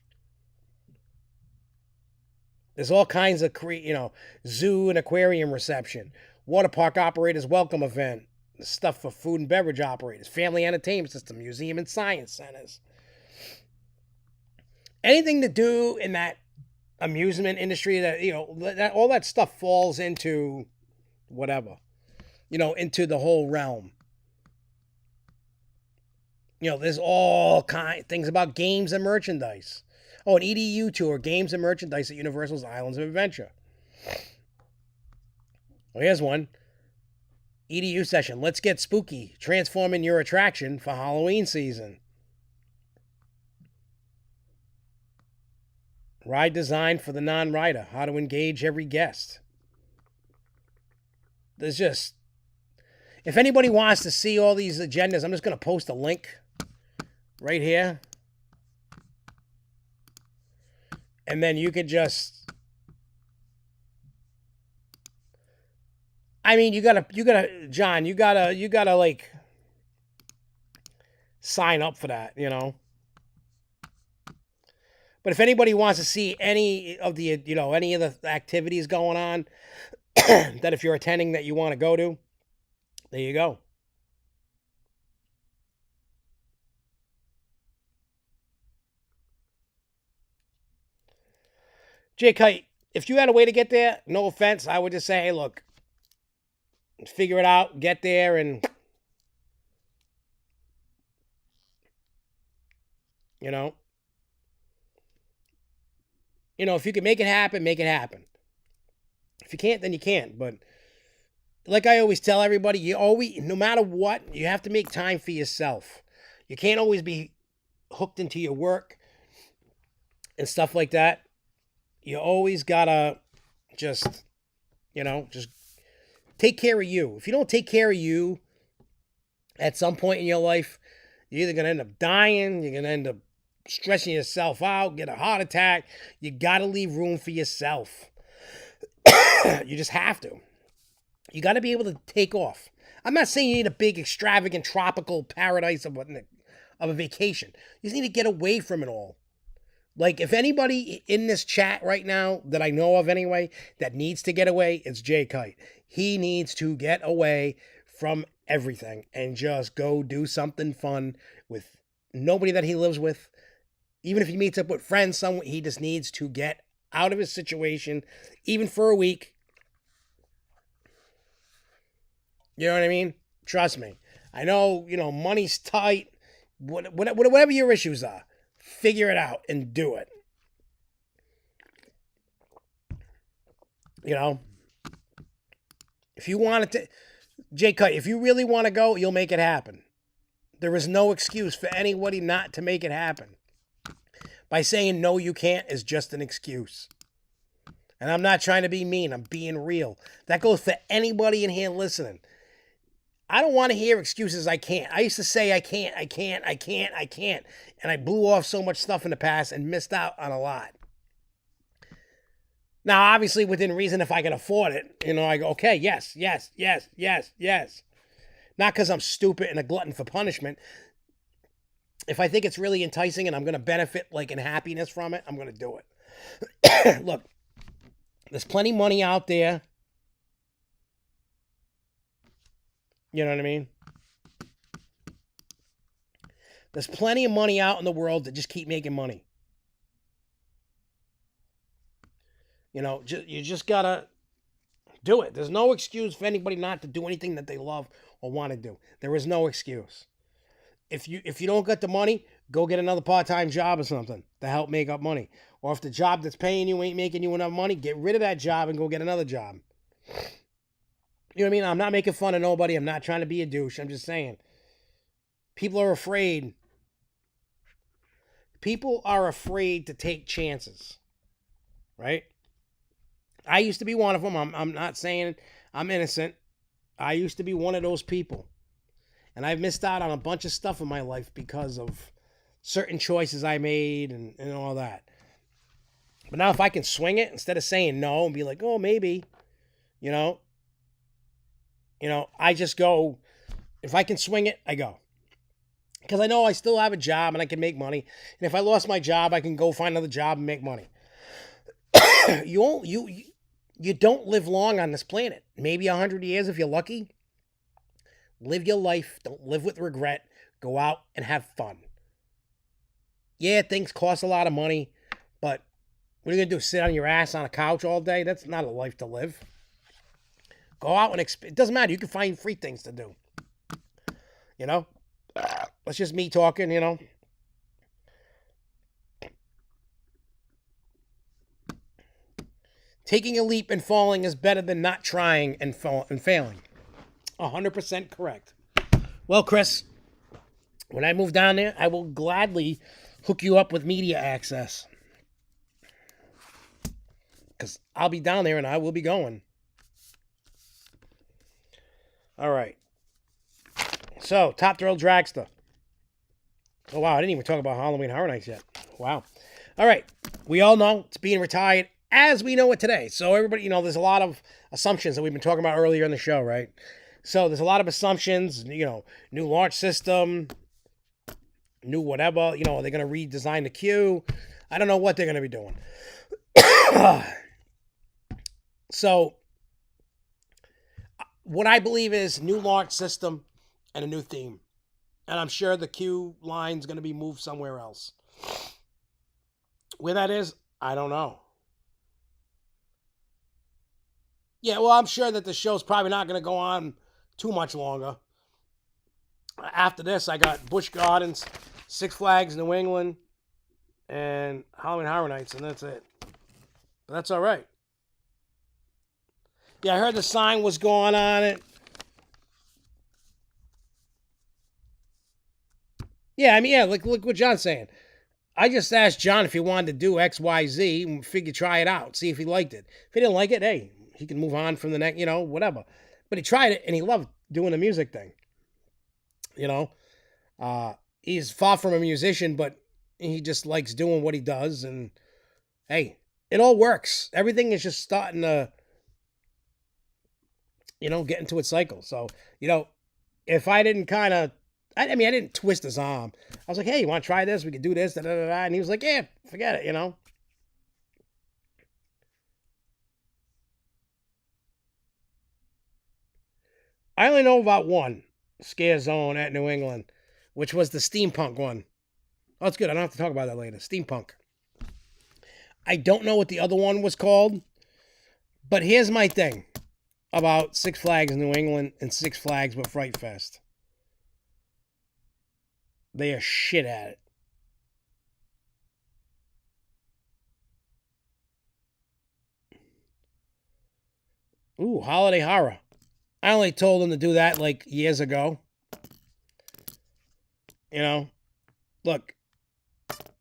There's all kinds of, zoo and aquarium reception. Water park operators welcome event. Stuff for food and beverage operators. Family entertainment system. Museum and science centers. Anything to do in that amusement industry that, that all that stuff falls into whatever, into the whole realm. There's all kind things about games and merchandise. Oh, an EDU tour, games and merchandise at Universal's Islands of Adventure. Well, here's one. EDU session. Let's get spooky. Transforming your attraction for Halloween season. Ride design for the non-rider. How to engage every guest. There's just... If anybody wants to see all these agendas, I'm just going to post a link right here. And then you could just... I mean, you gotta, John, you gotta like sign up for that, But if anybody wants to see any of the, any of the activities going on that if you're attending that you want to go to, there you go. Jake Kite, if you had a way to get there, no offense, I would just say, hey, look, figure it out, get there, and, if you can make it happen, make it happen. If you can't, then you can't. But like I always tell everybody, no matter what, you have to make time for yourself. You can't always be hooked into your work and stuff like that. You always gotta just take care of you. If you don't take care of you at some point in your life, you're either going to end up dying, you're going to end up stressing yourself out, get a heart attack. You got to leave room for yourself. You just have to. You got to be able to take off. I'm not saying you need a big, extravagant, tropical paradise of a vacation. You just need to get away from it all. Like, if anybody in this chat right now that I know of anyway that needs to get away, it's Jay Kite. He needs to get away from everything and just go do something fun with nobody that he lives with. Even if he meets up with friends somewhere, he just needs to get out of his situation, even for a week. You know what I mean? Trust me. I know, money's tight. Whatever your issues are, figure it out and do it. If you want to, Jay Cut, if you really want to go, you'll make it happen. There is no excuse for anybody not to make it happen. By saying no, you can't is just an excuse. And I'm not trying to be mean. I'm being real. That goes for anybody in here listening. I don't want to hear excuses I can't. I used to say I can't. And I blew off so much stuff in the past and missed out on a lot. Now, obviously, within reason, if I can afford it, I go, okay, yes. Not because I'm stupid and a glutton for punishment. If I think it's really enticing and I'm going to benefit, in happiness from it, I'm going to do it. Look, there's plenty of money out there. You know what I mean? There's plenty of money out in the world that just keep making money. You just got to do it. There's no excuse for anybody not to do anything that they love or want to do. There is no excuse. If you don't get the money, go get another part-time job or something to help make up money. Or if the job that's paying you ain't making you enough money, get rid of that job and go get another job. You know what I mean? I'm not making fun of nobody. I'm not trying to be a douche. I'm just saying. People are afraid. People are afraid to take chances. Right? I used to be one of them. I'm not saying I'm innocent. I used to be one of those people. And I've missed out on a bunch of stuff in my life because of certain choices I made and all that. But now if I can swing it, instead of saying no and be like, oh, maybe, I just go. If I can swing it, I go. Because I know I still have a job and I can make money. And if I lost my job, I can go find another job and make money. You don't live long on this planet. Maybe 100 years if you're lucky. Live your life. Don't live with regret. Go out and have fun. Yeah, things cost a lot of money, but what are you going to do? Sit on your ass on a couch all day? That's not a life to live. Go out and it doesn't matter. You can find free things to do. That's just me talking, Taking a leap and falling is better than not trying and failing. 100% correct. Well, Chris, when I move down there, I will gladly hook you up with media access. Because I'll be down there and I will be going. All right. So, Top Thrill Dragster. Oh, wow. I didn't even talk about Halloween Horror Nights yet. Wow. All right. We all know it's being retired as we know it today. So, everybody, there's a lot of assumptions that we've been talking about earlier in the show, right? So, there's a lot of assumptions, new launch system, new whatever. Are they going to redesign the queue? I don't know what they're going to be doing. So, what I believe is new launch system and a new theme. And I'm sure the queue line's going to be moved somewhere else. Where that is, I don't know. Yeah, well, I'm sure that the show's probably not going to go on too much longer. After this, I got Busch Gardens, Six Flags New England, and Halloween Horror Nights, and that's it. But that's all right. Yeah, I heard the sign was going on it. Yeah, look what John's saying. I just asked John if he wanted to do X, Y, Z, and figure try it out, see if he liked it. If he didn't like it, hey, he can move on from the next, whatever. But he tried it, and he loved doing the music thing. He's far from a musician, but, He just likes doing what he does, and hey, it all works. Everything is just starting to, get into its cycle. So, if I didn't kind of, I mean, I didn't twist his arm. I was like, hey, you want to try this? We could do this, da da da da. And he was like, yeah, forget it, I only know about one scare zone at New England, which was the steampunk one. Oh, that's good. I don't have to talk about that later. Steampunk. I don't know what the other one was called, but here's my thing about Six Flags New England and Six Flags with Fright Fest. They are shit at it. Ooh, Holiday Horror. I only told them to do that like years ago. Look,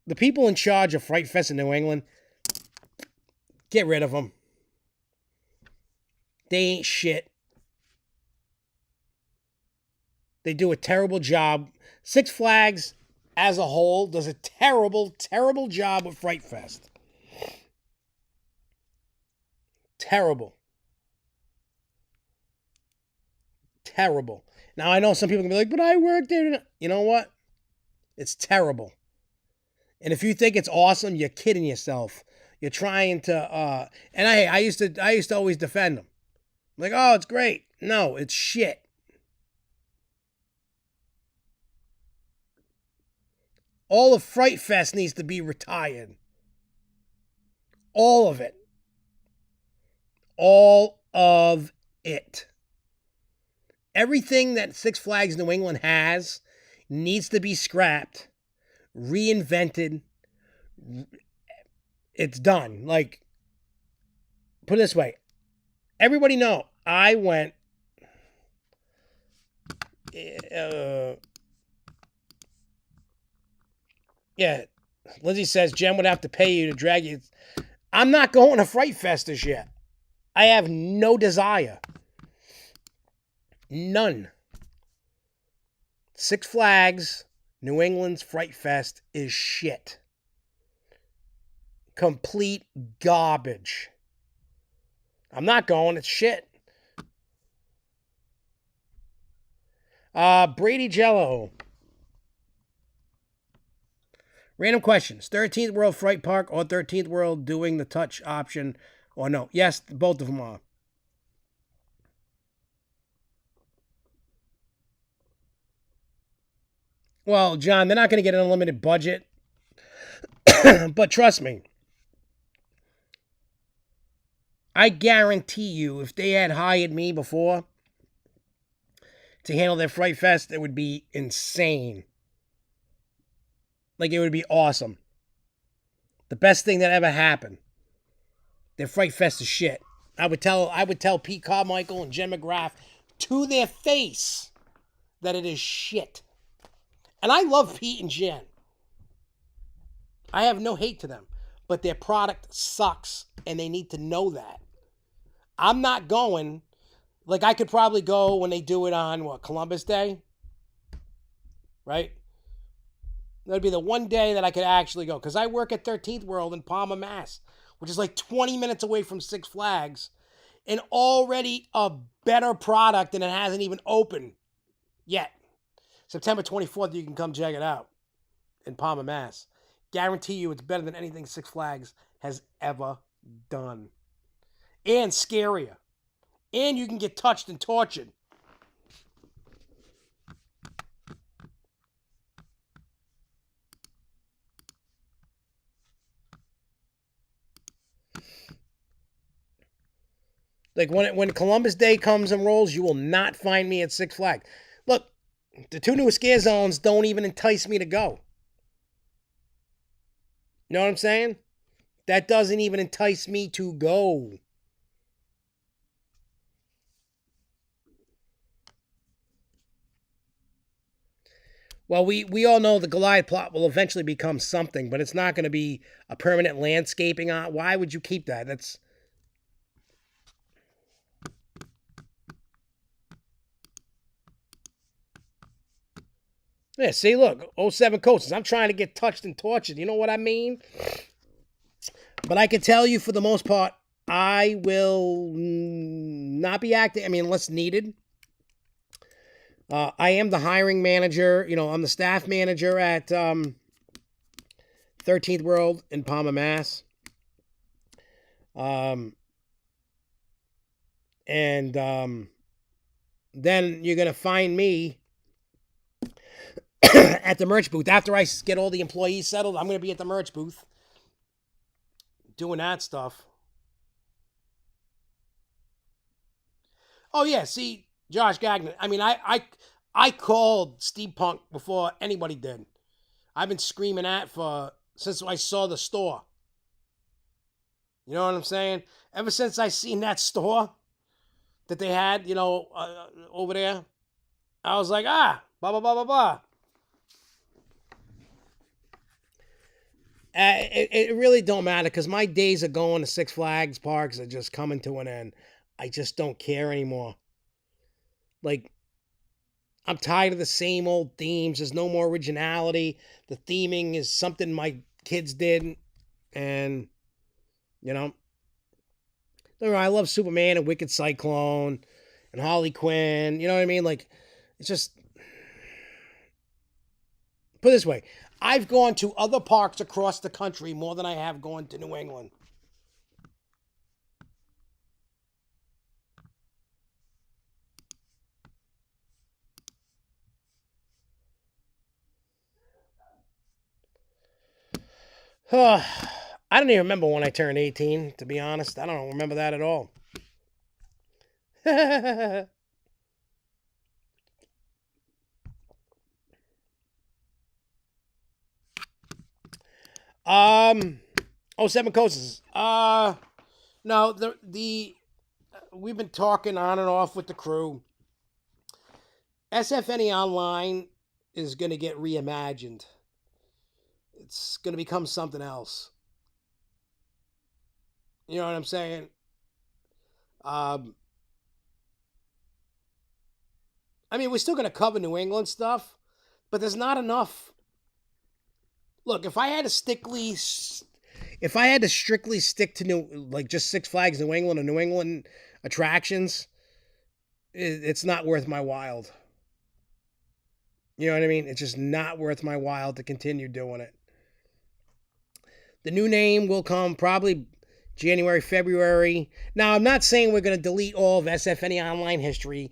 the people in charge of Fright Fest in New England, get rid of them. They ain't shit. They do a terrible job. Six Flags as a whole does a terrible, terrible job with Fright Fest. Terrible. Terrible. Now, I know some people can be like, but I worked there. You know what? It's terrible. And if you think it's awesome, you're kidding yourself. You're trying to, and I used to always defend them. Like, oh, it's great. No, it's shit. All of Fright Fest needs to be retired. All of it. All of it. Everything that Six Flags New England has needs to be scrapped, reinvented. It's done. Like, put it this way. Everybody know, I went... yeah, Lindsay says Jen would have to pay you to drag you. I'm not going to Fright Fest this year. I have no desire. None. Six Flags, New England's Fright Fest is shit. Complete garbage. I'm not going. It's shit. Brady Jello. Random questions. 13th World Fright Park or 13th World doing the touch option or no? Yes, both of them are. Well, John, they're not going to get an unlimited budget. But trust me, I guarantee you, if they had hired me before to handle their Fright Fest, it would be insane. Like, it would be awesome. The best thing that ever happened. Their Fright Fest is shit. I would tell Pete Carmichael and Jen McGrath to their face that it is shit. And I love Pete and Jen. I have no hate to them. But their product sucks, and they need to know that. I'm not going. Like, I could probably go when they do it on, Columbus Day? Right? That would be the one day that I could actually go. Because I work at 13th World in Palmer, Mass., which is like 20 minutes away from Six Flags. And already a better product, and it hasn't even opened yet. September 24th, you can come check it out in Palmer, Mass. Guarantee you it's better than anything Six Flags has ever done. And scarier. And you can get touched and tortured. Like, when Columbus Day comes and rolls, you will not find me at Six Flags. Look, the two new scare zones don't even entice me to go. You know what I'm saying? That doesn't even entice me to go. Well, we all know the Goliath plot will eventually become something, but it's not going to be a permanent landscaping. Why would you keep that? That's... Yeah, see, look, '07 coaches. I'm trying to get touched and tortured. You know what I mean? But I can tell you for the most part, I will not be acting. I mean, unless needed. I am the hiring manager. You know, I'm the staff manager at 13th World in Palmer, Mass. And then you're going to find me at the merch booth. After I get all the employees settled, I'm going to be at the merch booth doing that stuff. Oh, yeah. See, Josh Gagnon. I mean, I called Steve Punk before anybody did. I've been screaming at since I saw the store. You know what I'm saying? Ever since I seen that store that they had, over there, I was like, blah, blah, blah, blah, blah. It really don't matter because my days of going to Six Flags parks are just coming to an end. I just don't care anymore. Like, I'm tired of the same old themes. There's no more originality. The theming is something my kids did. And, I love Superman and Wicked Cyclone and Harley Quinn. You know what I mean? Like, it's just... Put it this way. I've gone to other parks across the country more than I have gone to New England. I don't even remember when I turned 18, to be honest. I don't remember that at all. '07 coaches. No, we've been talking on and off with the crew. SFNEOnline is going to get reimagined. It's going to become something else. You know what I'm saying? I mean, we're still going to cover New England stuff, but there's not enough. Look, if I had to strictly stick to just Six Flags New England or New England attractions, it's not worth my while. You know what I mean? It's just not worth my while to continue doing it. The new name will come probably January, February. Now, I'm not saying we're going to delete all of SFNEOnline history.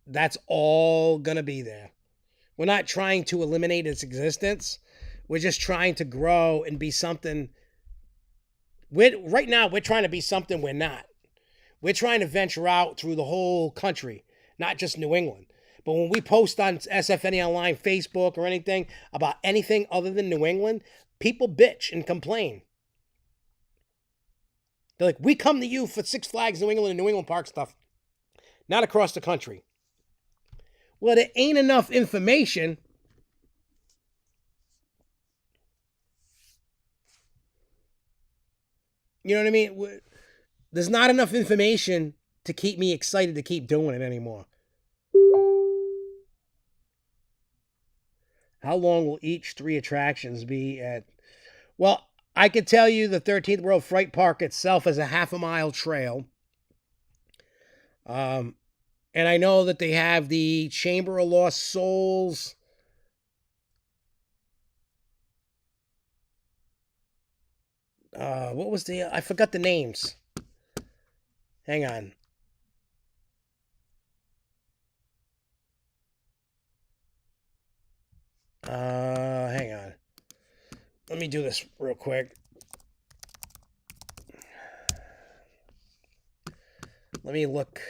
That's all going to be there. We're not trying to eliminate its existence. We're just trying to grow and be something. Right now, we're trying to be something we're not. We're trying to venture out through the whole country, not just New England. But when we post on SFNEOnline Facebook or anything about anything other than New England, people bitch and complain. They're like, we come to you for Six Flags New England and New England Park stuff, not across the country. Well, there ain't enough information. You know what I mean? There's not enough information to keep me excited to keep doing it anymore. How long will each 3 attractions be at? Well, I could tell you the 13th World Fright Park itself is a half-a-mile trail. And I know that they have the Chamber of Lost Souls. What was I forgot the names. Hang on. Hang on. Let me do this real quick. Let me look.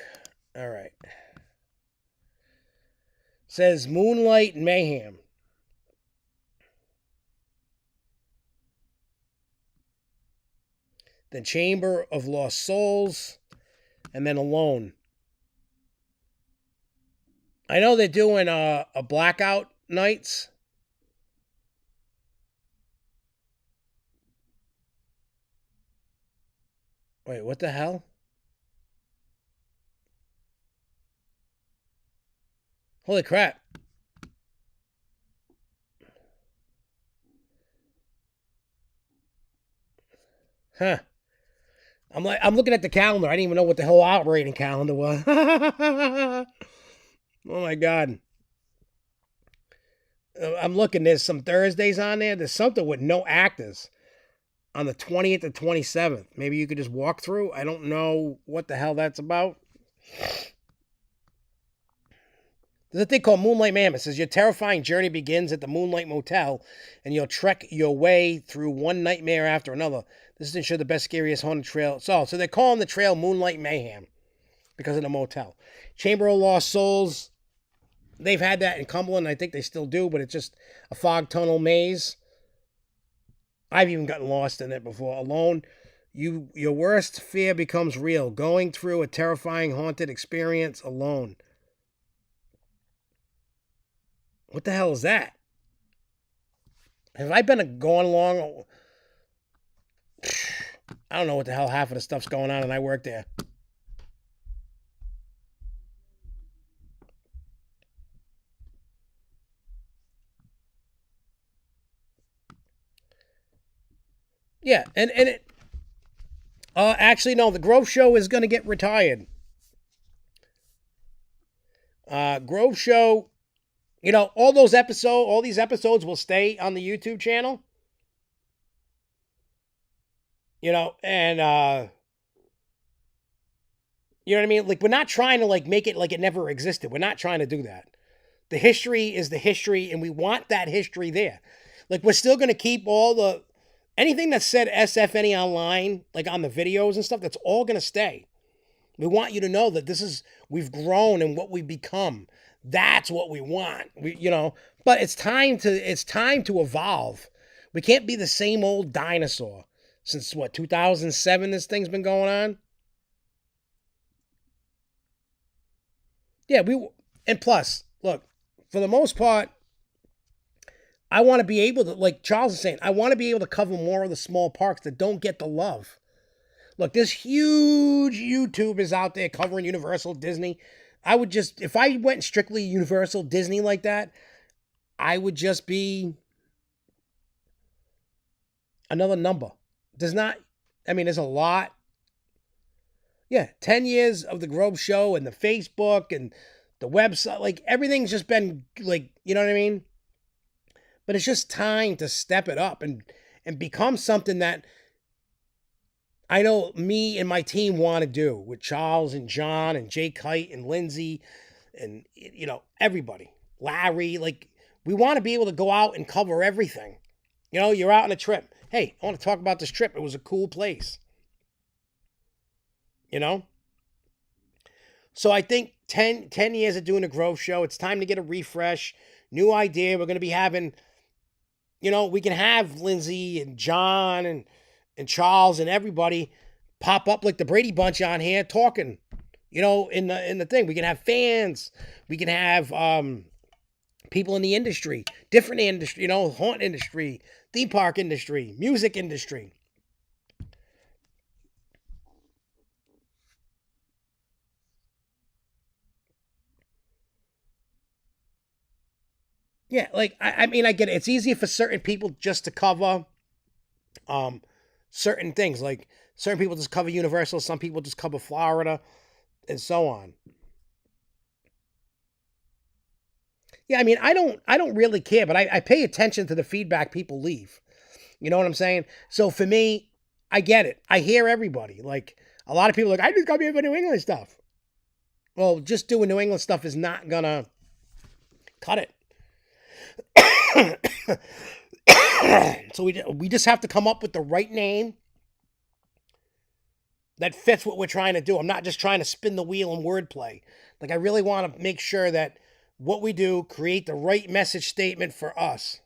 All right. It says Moonlight Mayhem. The Chamber of Lost Souls, and then Alone. I know they're doing a Blackout Nights. Wait, what the hell? Holy crap. Huh. I'm looking at the calendar. I didn't even know what the whole operating calendar was. Oh my god. I'm looking. There's some Thursdays on there. There's something with no actors on the 20th and 27th. Maybe you could just walk through. I don't know what the hell that's about. There's a thing called Moonlight Mayhem. It says your terrifying journey begins at the Moonlight Motel, and you'll trek your way through one nightmare after another. This is to ensure the best, scariest haunted trail. So they're calling the trail Moonlight Mayhem because of the motel. Chamber of Lost Souls. They've had that in Cumberland. I think they still do, but it's just a fog tunnel maze. I've even gotten lost in it before. Alone, your worst fear becomes real. Going through a terrifying haunted experience alone. What the hell is that? Have I been going along? I don't know what the hell half of the stuff's going on, and I work there. Yeah, and it. Actually, no. The Grove Show is going to get retired. Grove Show. You know, all these episodes will stay on the YouTube channel. You know, and you know what I mean? Like, we're not trying to like make it like it never existed. We're not trying to do that. The history is the history, and we want that history there. Like, we're still gonna keep anything that said SFNEOnline, like on the videos and stuff, that's all gonna stay. We want you to know that we've grown and what we've become. That's what we want. But it's time to evolve. We can't be the same old dinosaur. Since what, 2007 this thing's been going on? Yeah, and plus, look, for the most part, I want to be able to, like Charles is saying, I want to be able to cover more of the small parks that don't get the love. Look, there's huge YouTubers out there covering Universal, Disney. If I went strictly Universal, Disney like that, I would just be another number. There's a lot. Yeah, 10 years of the Grove Show and the Facebook and the website, like everything's just been like, you know what I mean? But it's just time to step it up and become something that I know me and my team want to do with Charles and John and Jay Kite and Lindsay and, everybody. Larry, like, we want to be able to go out and cover everything. You're out on a trip. Hey, I want to talk about this trip. It was a cool place. So I think 10 years of doing a Grove Show, it's time to get a refresh. New idea. We're going to be having, we can have Lindsay and John and Charles and everybody pop up like the Brady Bunch on here talking, in the thing. We can have fans. We can have people in the industry, different industry, haunt industry, theme park industry, music industry. Yeah, like, I mean, I get it. It's easier for certain people just to cover certain things. Like, certain people just cover Universal, some people just cover Florida, and so on. Yeah, I mean, I don't really care, but I pay attention to the feedback people leave. You know what I'm saying? So for me, I get it. I hear everybody. Like, a lot of people are like, I just got me for New England stuff. Well, just doing New England stuff is not gonna cut it. So we just have to come up with the right name that fits what we're trying to do. I'm not just trying to spin the wheel and wordplay. Like, I really want to make sure that what we do create the right message statement for us.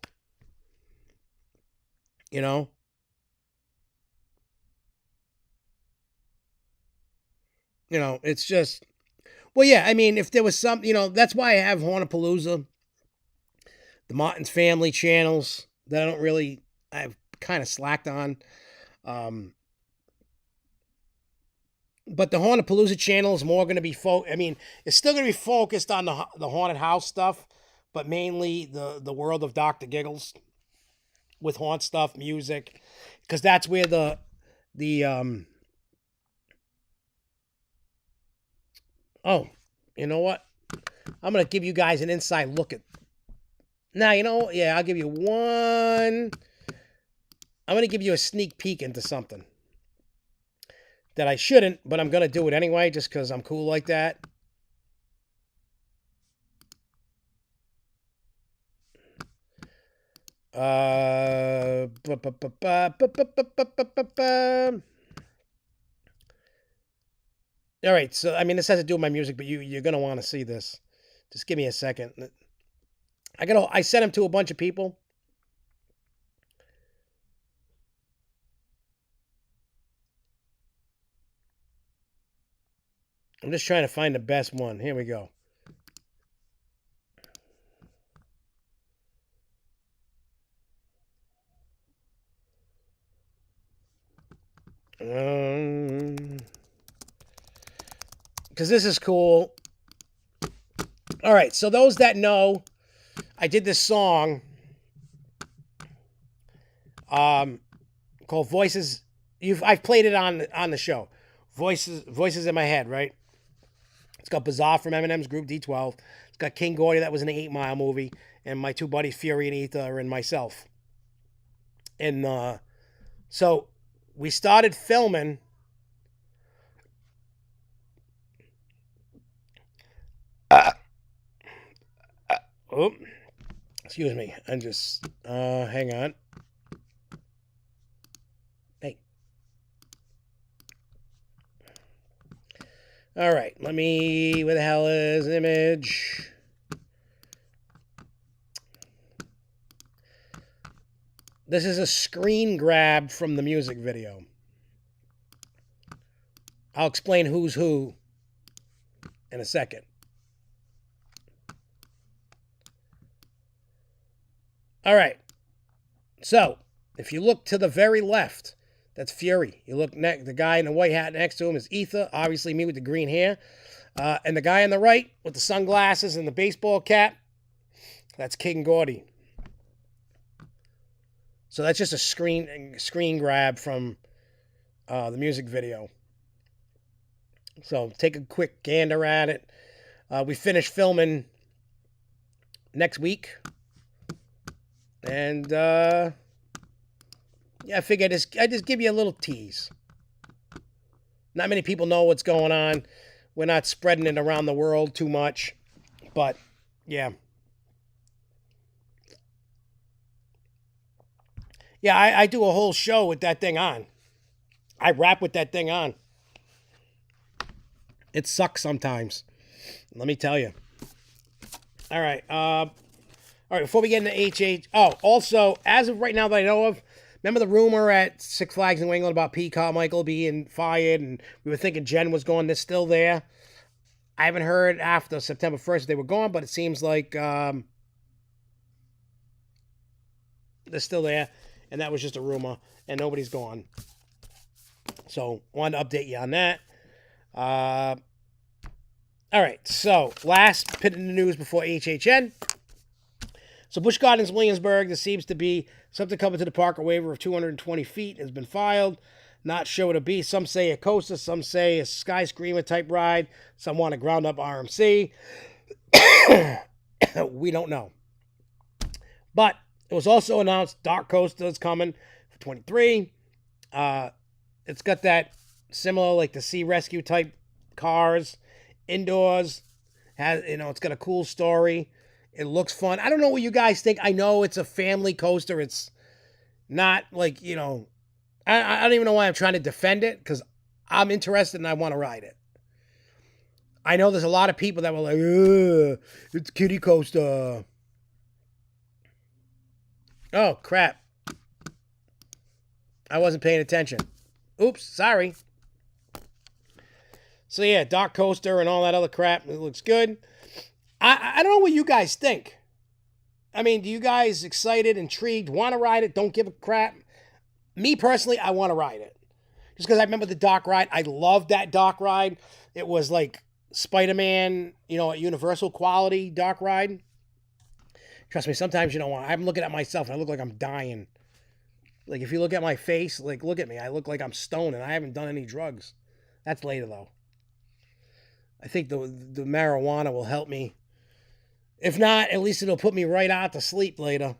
It's just, well, yeah, I mean, if there was some, that's why I have Hauntapalooza, the Martin's Family channels that I've kind of slacked on. But the Hauntapalooza channel is more going to be it's still going to be focused on the haunted house stuff, but mainly the world of Dr. Giggles with haunt stuff, music, because that's where the the oh, you know what? I'm gonna give you guys an inside look at. Now you know, yeah, I'll give you one. I'm gonna give you a sneak peek into something that I shouldn't, but I'm gonna do it anyway, just because I'm cool like that. All right, so I mean, this has to do with my music, but you're gonna want to see this. Just give me a second. I sent them to a bunch of people. I'm just trying to find the best one. Here we go. Because this is cool. All right, so those that know, I did this song called Voices. I've played it on the show. Voices in my head, right? It's got Bizarre from Eminem's group D12. It's got King Gordy, that was in the 8 Mile movie, and my two buddies Fury and Ether and myself. And so we started filming. Oh, excuse me. I'm just hang on. Hey. All right, let me. Where the hell is image? This is a screen grab from the music video. I'll explain who's who in a second. All right. So, if you look to the very left, that's Fury. You look the guy in the white hat next to him is Ether, obviously me with the green hair. And the guy on the right with the sunglasses and the baseball cap, that's King Gordy. So that's just a screen grab from the music video. So take a quick gander at it. We finish filming next week. And yeah, I figure I just give you a little tease. Not many people know what's going on. We're not spreading it around the world too much. But yeah. Yeah, I do a whole show with that thing on. I rap with that thing on. It sucks sometimes. Let me tell you. All right. All right, before we get into HH... Oh, also, as of right now that I know of, remember the rumor at Six Flags in New England about P. Carmichael being fired, and we were thinking Jen was gone. They're still there. I haven't heard after September 1st they were gone, but it seems like they're still there, and that was just a rumor, and nobody's gone. So, wanted to update you on that. All right, so last bit in the news before HHN. So Busch Gardens, Williamsburg, there seems to be something coming to the park. A waiver of 220 feet has been filed. Not sure what it'll be. Some say a coaster, some say a Sky Screamer type ride. Some want a ground up RMC. We don't know. But it was also announced Dark Coaster is coming for 23. It's got that similar like the Sea Rescue type cars. Indoors. It's got a cool story. It looks fun. I don't know what you guys think. I know it's a family coaster. It's not like, I don't even know why I'm trying to defend it, because I'm interested and I want to ride it. I know there's a lot of people that were like, ugh, it's a kiddie coaster. Oh, crap. I wasn't paying attention. Oops, sorry. So yeah, Dark Coaster and all that other crap. It looks good. I don't know what you guys think. I mean, do you guys excited, intrigued, want to ride it, don't give a crap? Me personally, I want to ride it. Just because I remember the dock ride. I loved that dock ride. It was like Spider-Man, at Universal quality dock ride. Trust me, sometimes, I'm looking at myself and I look like I'm dying. Like, if you look at my face, like, look at me. I look like I'm stoned, and I haven't done any drugs. That's later, though. I think the marijuana will help me. If not, at least it'll put me right out to sleep later.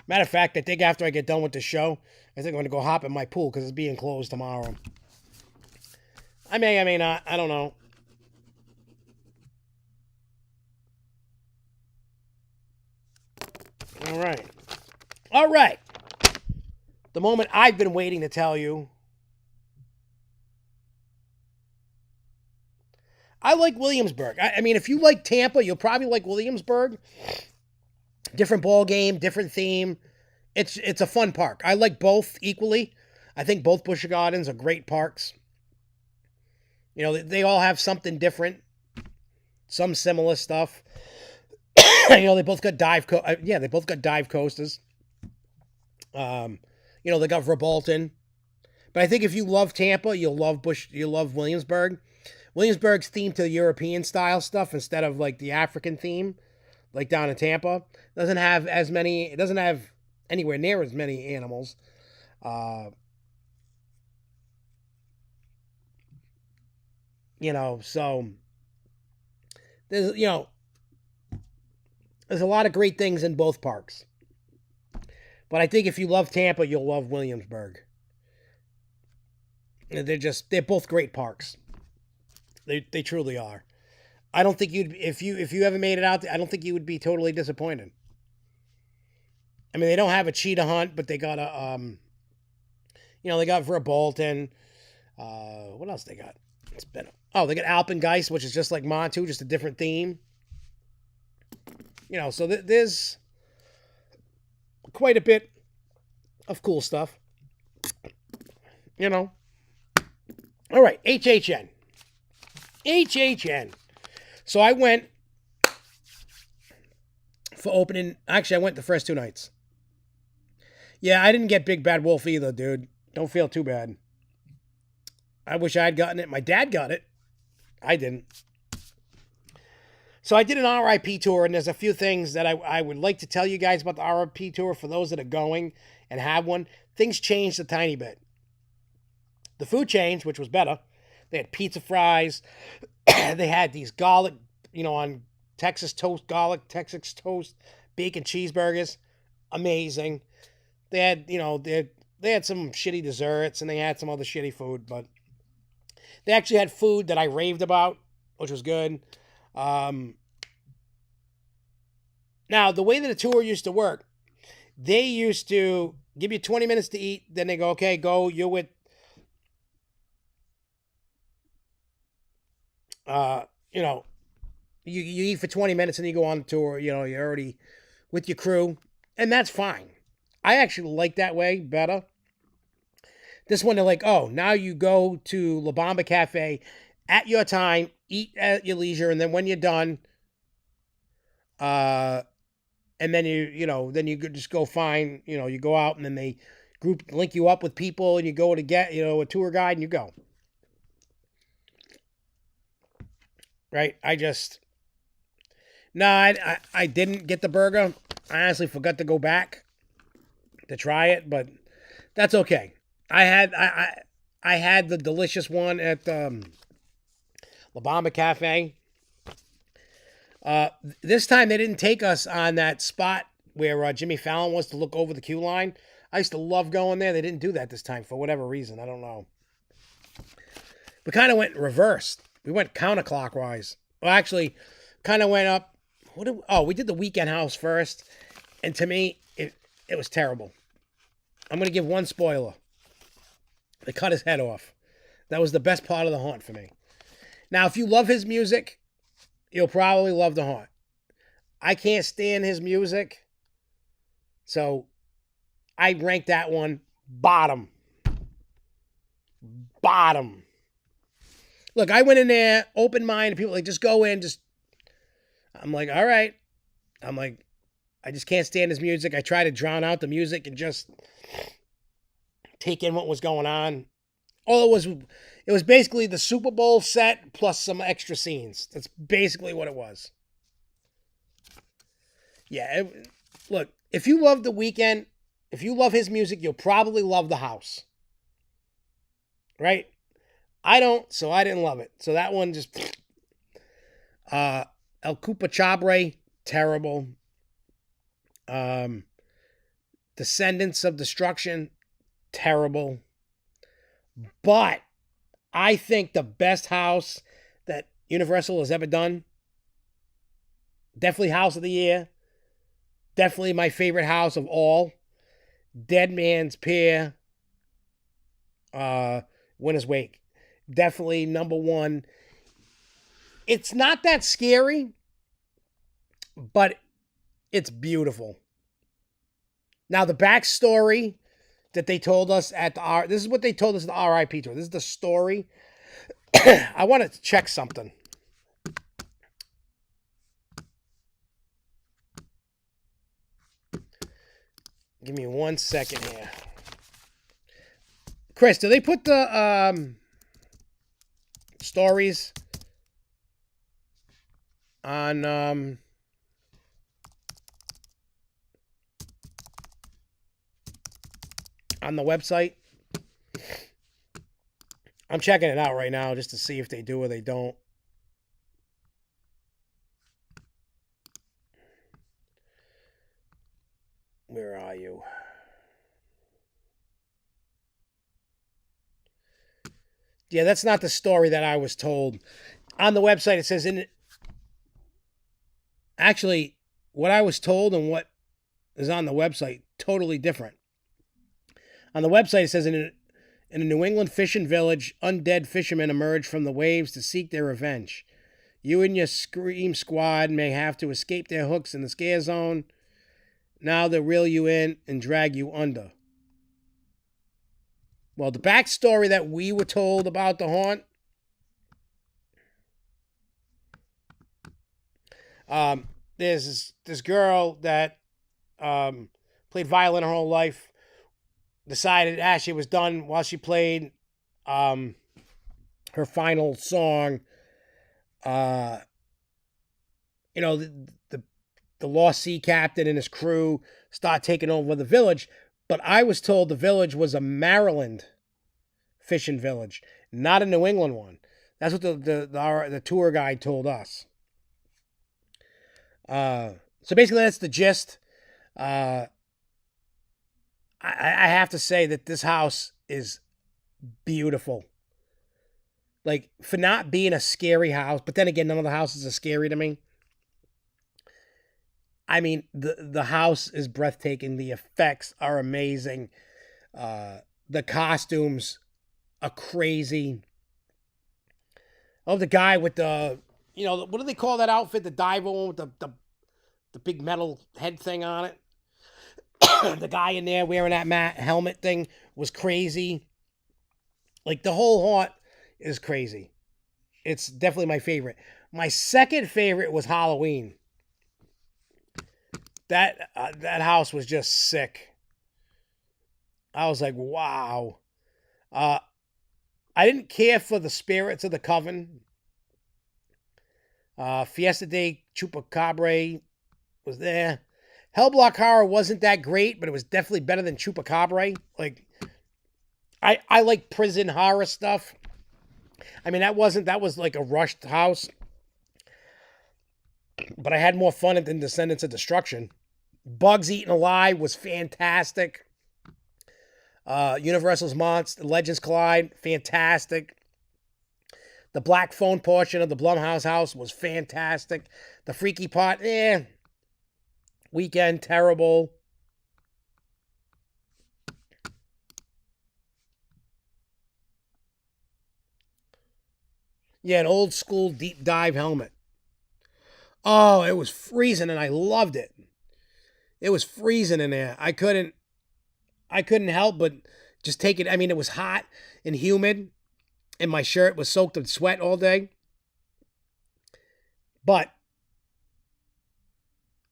Matter of fact, I think after I get done with the show, I think I'm going to go hop in my pool because it's being closed tomorrow. I may not. I don't know. All right. All right. The moment I've been waiting to tell you. I like Williamsburg. I mean, if you like Tampa, you'll probably like Williamsburg. Different ball game, different theme. It's a fun park. I like both equally. I think both Busch Gardens are great parks. You know, they all have something different. Some similar stuff. You know, they both got dive coasters. You know, they got Verbolten. But I think if you love Tampa, you'll love Williamsburg. Williamsburg's themed to the European style stuff instead of like the African theme, like down in Tampa. It doesn't have anywhere near as many animals. You know, so there's a lot of great things in both parks. But I think if you love Tampa, you'll love Williamsburg. They're both great parks. They truly are. I don't think if you haven't made it out, I don't think you would be totally disappointed. I mean, they don't have a cheetah hunt, but they got they got Verbolten. What else they got? They got Alpengeist, which is just like Montu, just a different theme. You know, so there's quite a bit of cool stuff. You know. All right, HHN. So I went for opening. Actually, I went the first 2 nights. Yeah, I didn't get Big Bad Wolf either, dude. Don't feel too bad. I wish I had gotten it. My dad got it. I didn't. So I did an RIP tour, and there's a few things that I would like to tell you guys about the RIP tour for those that are going and have one. Things changed a tiny bit. The food changed, which was better. They had pizza fries. They had these garlic, on Texas toast, bacon cheeseburgers. Amazing. They had, they had some shitty desserts and they had some other shitty food, but they actually had food that I raved about, which was good. Now, the way that the tour used to work, they used to give you 20 minutes to eat. Then they go, okay, go. You're with, you eat for 20 minutes and you go on the tour. You're already with your crew, and that's fine. I actually like that way better. This one, they're like, oh, now you go to La Bamba Cafe at your time, eat at your leisure, and then when you're done, and then you could just go find, you go out and then they link you up with people and you go to get, a tour guide and you go. Right? I didn't get the burger. I honestly forgot to go back to try it, but that's okay. I had the delicious one at La Bamba Cafe. This time they didn't take us on that spot where Jimmy Fallon wants to look over the queue line. I used to love going there. They didn't do that this time for whatever reason. I don't know. We kind of went reversed. We went counterclockwise. Well, actually, kind of went up. We did the Weekend House first. And to me, it was terrible. I'm going to give one spoiler. They cut his head off. That was the best part of the haunt for me. Now, if you love his music, you'll probably love the haunt. I can't stand his music. So, I rank that one bottom. Bottom. Look, I went in there, open-minded, people like, just go in, I'm like, all right. I'm like, I just can't stand his music. I try to drown out the music and just take in what was going on. All it was basically the Super Bowl set plus some extra scenes. That's basically what it was. Yeah, look, if you love The Weeknd, if you love his music, you'll probably love The House. Right? I don't, so I didn't love it. So that one just... El Cupa Chabre, terrible. Descendants of Destruction, terrible. But I think the best house that Universal has ever done, definitely House of the Year, definitely my favorite house of all, Dead Man's Pier, Winter's Wake. Definitely number one. It's not that scary, but it's beautiful. Now, the backstory that they told us at the this is what they told us at the RIP tour. This is the story. I want to check something. Give me 1 second here. Chris, do they put the stories on the website? I'm checking it out right now just to see if they do or they don't. Where are you? Yeah, that's not the story that I was told. On the website, it says actually, what I was told and what is on the website, totally different. On the website, it says, in a New England fishing village, undead fishermen emerge from the waves to seek their revenge. You and your Scream Squad may have to escape their hooks in the scare zone. Now they'll reel you in and drag you under. Well, the backstory that we were told about the haunt, there's this girl that played violin her whole life, decided she was done while she played her final song. The lost sea captain and his crew start taking over the village. But I was told the village was a Maryland fishing village, not a New England one. That's what the tour guide told us. So basically, that's the gist. I have to say that this house is beautiful. Like, for not being a scary house, but then again, none of the houses are scary to me. I mean, the house is breathtaking. The effects are amazing. The costumes are crazy. Oh, the guy with the, what do they call that outfit? The diver one with the big metal head thing on it. The guy in there wearing that helmet thing was crazy. Like, the whole haunt is crazy. It's definitely my favorite. My second favorite was Halloween. That house was just sick. I was like, wow. I didn't care for the Spirits of the Coven. Fiesta de Chupacabra was there. Hellblock Horror wasn't that great, but it was definitely better than Chupacabra. Like, I like prison horror stuff. I mean, that was like a rushed house. But I had more fun than Descendants of Destruction. Bugs Eaten Alive was fantastic. Universal's Monster, Legends Collide, fantastic. The Black Phone portion of the Blumhouse house was fantastic. The Freaky Pot, Weekend, terrible. Yeah, an old school deep dive helmet. Oh, it was freezing and I loved it. It was freezing in there. I couldn't help but just take it. I mean, it was hot and humid and my shirt was soaked in sweat all day. But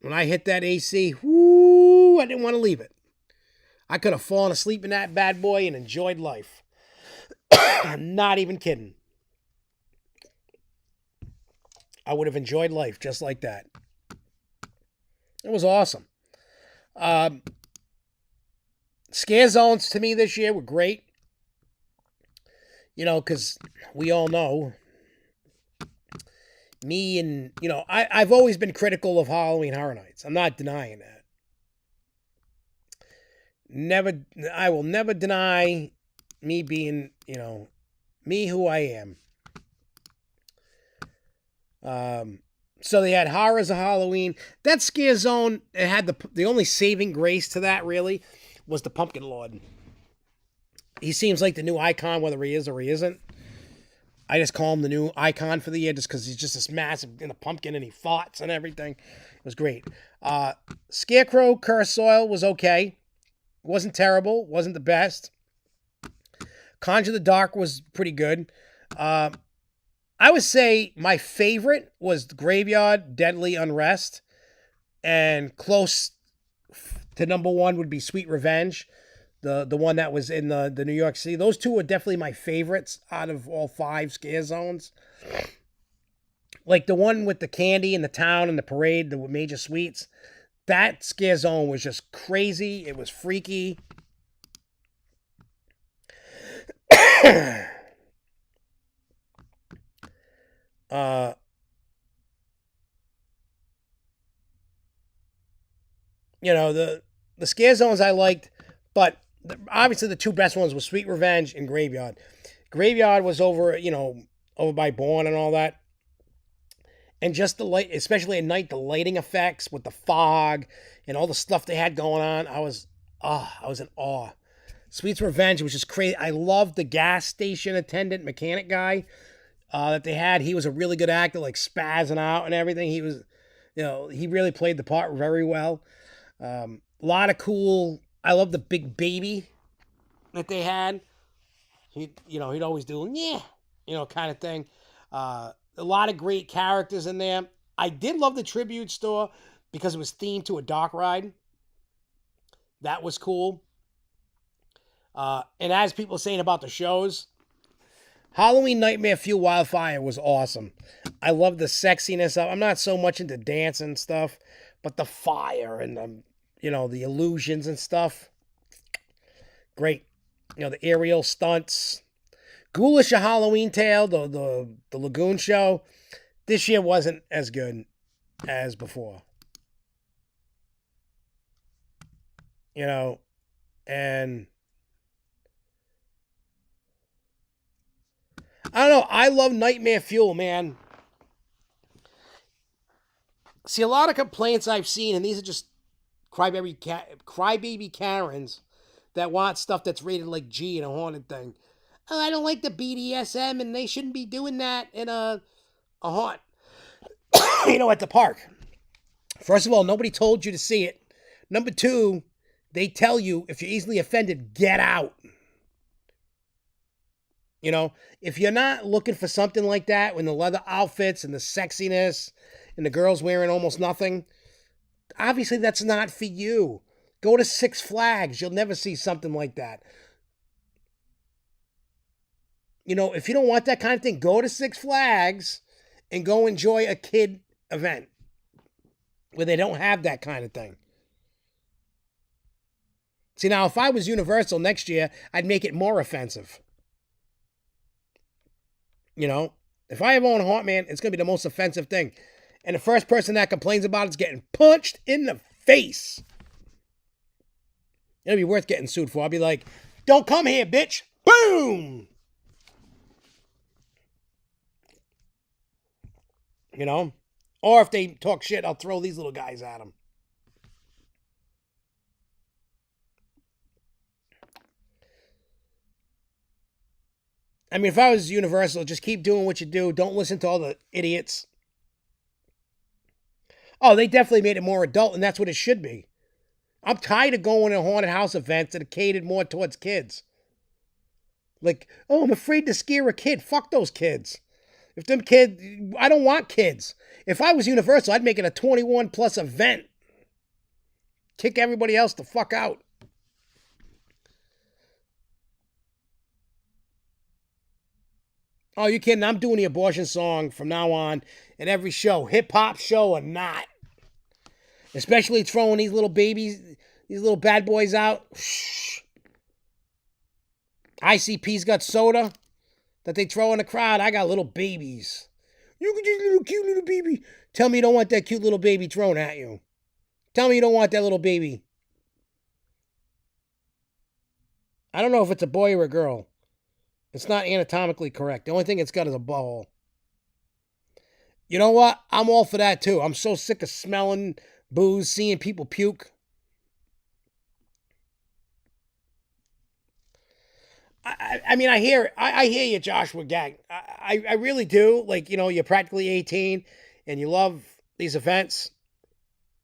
when I hit that AC, whoo, I didn't want to leave it. I could have fallen asleep in that bad boy and enjoyed life. I'm not even kidding. I would have enjoyed life just like that. It was awesome. Scare zones to me this year were great. You know, because we all know me and, you know, I've always been critical of Halloween Horror Nights. I'm not denying that. I will never deny me being, you know, me who I am. So they had Horrors of Halloween. That Scare Zone, it had the only saving grace to that, really, was the Pumpkin Lord. He seems like the new icon, whether he is or he isn't. I just call him the new icon for the year just because he's just this massive in a pumpkin and he farts and everything. It was great. Scarecrow Curse Soil was okay. Wasn't terrible. Wasn't the best. Conjure the Dark was pretty good. I would say my favorite was Graveyard Deadly Unrest. And close to number one would be Sweet Revenge. The one that was in the New York City. Those two are definitely my favorites out of all 5 scare zones. Like the one with the candy and the town and the parade, the major suites. That scare zone was just crazy. It was freaky. You know, the scare zones I liked, but obviously the 2 best ones were Sweet Revenge and Graveyard. Graveyard was over, you know, over by Bourne and all that. And just the light, especially at night, the lighting effects with the fog and all the stuff they had going on, I was in awe. Sweet's Revenge was just crazy. I loved the gas station attendant mechanic guy that they had. He was a really good actor, like spazzing out and everything. He was, you know, he really played the part very well. A lot of cool. I love the big baby that they had. He'd always do, yeah, you know, kind of thing. A lot of great characters in there. I did love the tribute store because it was themed to a dark ride. That was cool. And as people saying about the shows, Halloween Nightmare Fuel Wildfire was awesome. I love the sexiness of. I'm not so much into dance and stuff, but the fire and the illusions and stuff. Great. You know, the aerial stunts. Ghoulish A Halloween Tale, the Lagoon show, this year wasn't as good as before. You know, and I don't know. I love Nightmare Fuel, man. See, a lot of complaints I've seen, and these are just crybaby Karens that want stuff that's rated like G and a haunted thing. Oh, I don't like the BDSM, and they shouldn't be doing that in a haunt. At the park. First of all, nobody told you to see it. Number 2, they tell you if you're easily offended, get out. You know, if you're not looking for something like that, when the leather outfits and the sexiness and the girls wearing almost nothing, obviously that's not for you. Go to Six Flags. You'll never see something like that. You know, if you don't want that kind of thing, go to Six Flags and go enjoy a kid event where they don't have that kind of thing. See, now, if I was Universal next year, I'd make it more offensive. You know, if I have own Haunt Man, it's going to be the most offensive thing. And the first person that complains about it's getting punched in the face. It'll be worth getting sued for. I'll be like, don't come here, bitch. Boom! You know? Or if they talk shit, I'll throw these little guys at them. I mean, if I was Universal, just keep doing what you do. Don't listen to all the idiots. Oh, they definitely made it more adult, and that's what it should be. I'm tired of going to haunted house events that are catered more towards kids. Like, oh, I'm afraid to scare a kid. Fuck those kids. If them kids, I don't want kids. If I was Universal, I'd make it a 21 plus event. Kick everybody else the fuck out. Oh, you kidding? I'm doing the abortion song from now on at every show, hip hop show or not. Especially throwing these little babies, These little bad boys out. ICP's got soda that they throw in the crowd. I got little babies. You can just little cute little baby. Tell me you don't want that cute little baby thrown at you. Tell me you don't want that little baby. I don't know if it's a boy or a girl. It's not anatomically correct. The only thing it's got is a butthole. You know what? I'm all for that too. I'm so sick of smelling booze, seeing people puke. I mean, I hear it. I hear you, Joshua Gang. I really do. Like, you know, you're practically 18 and you love these events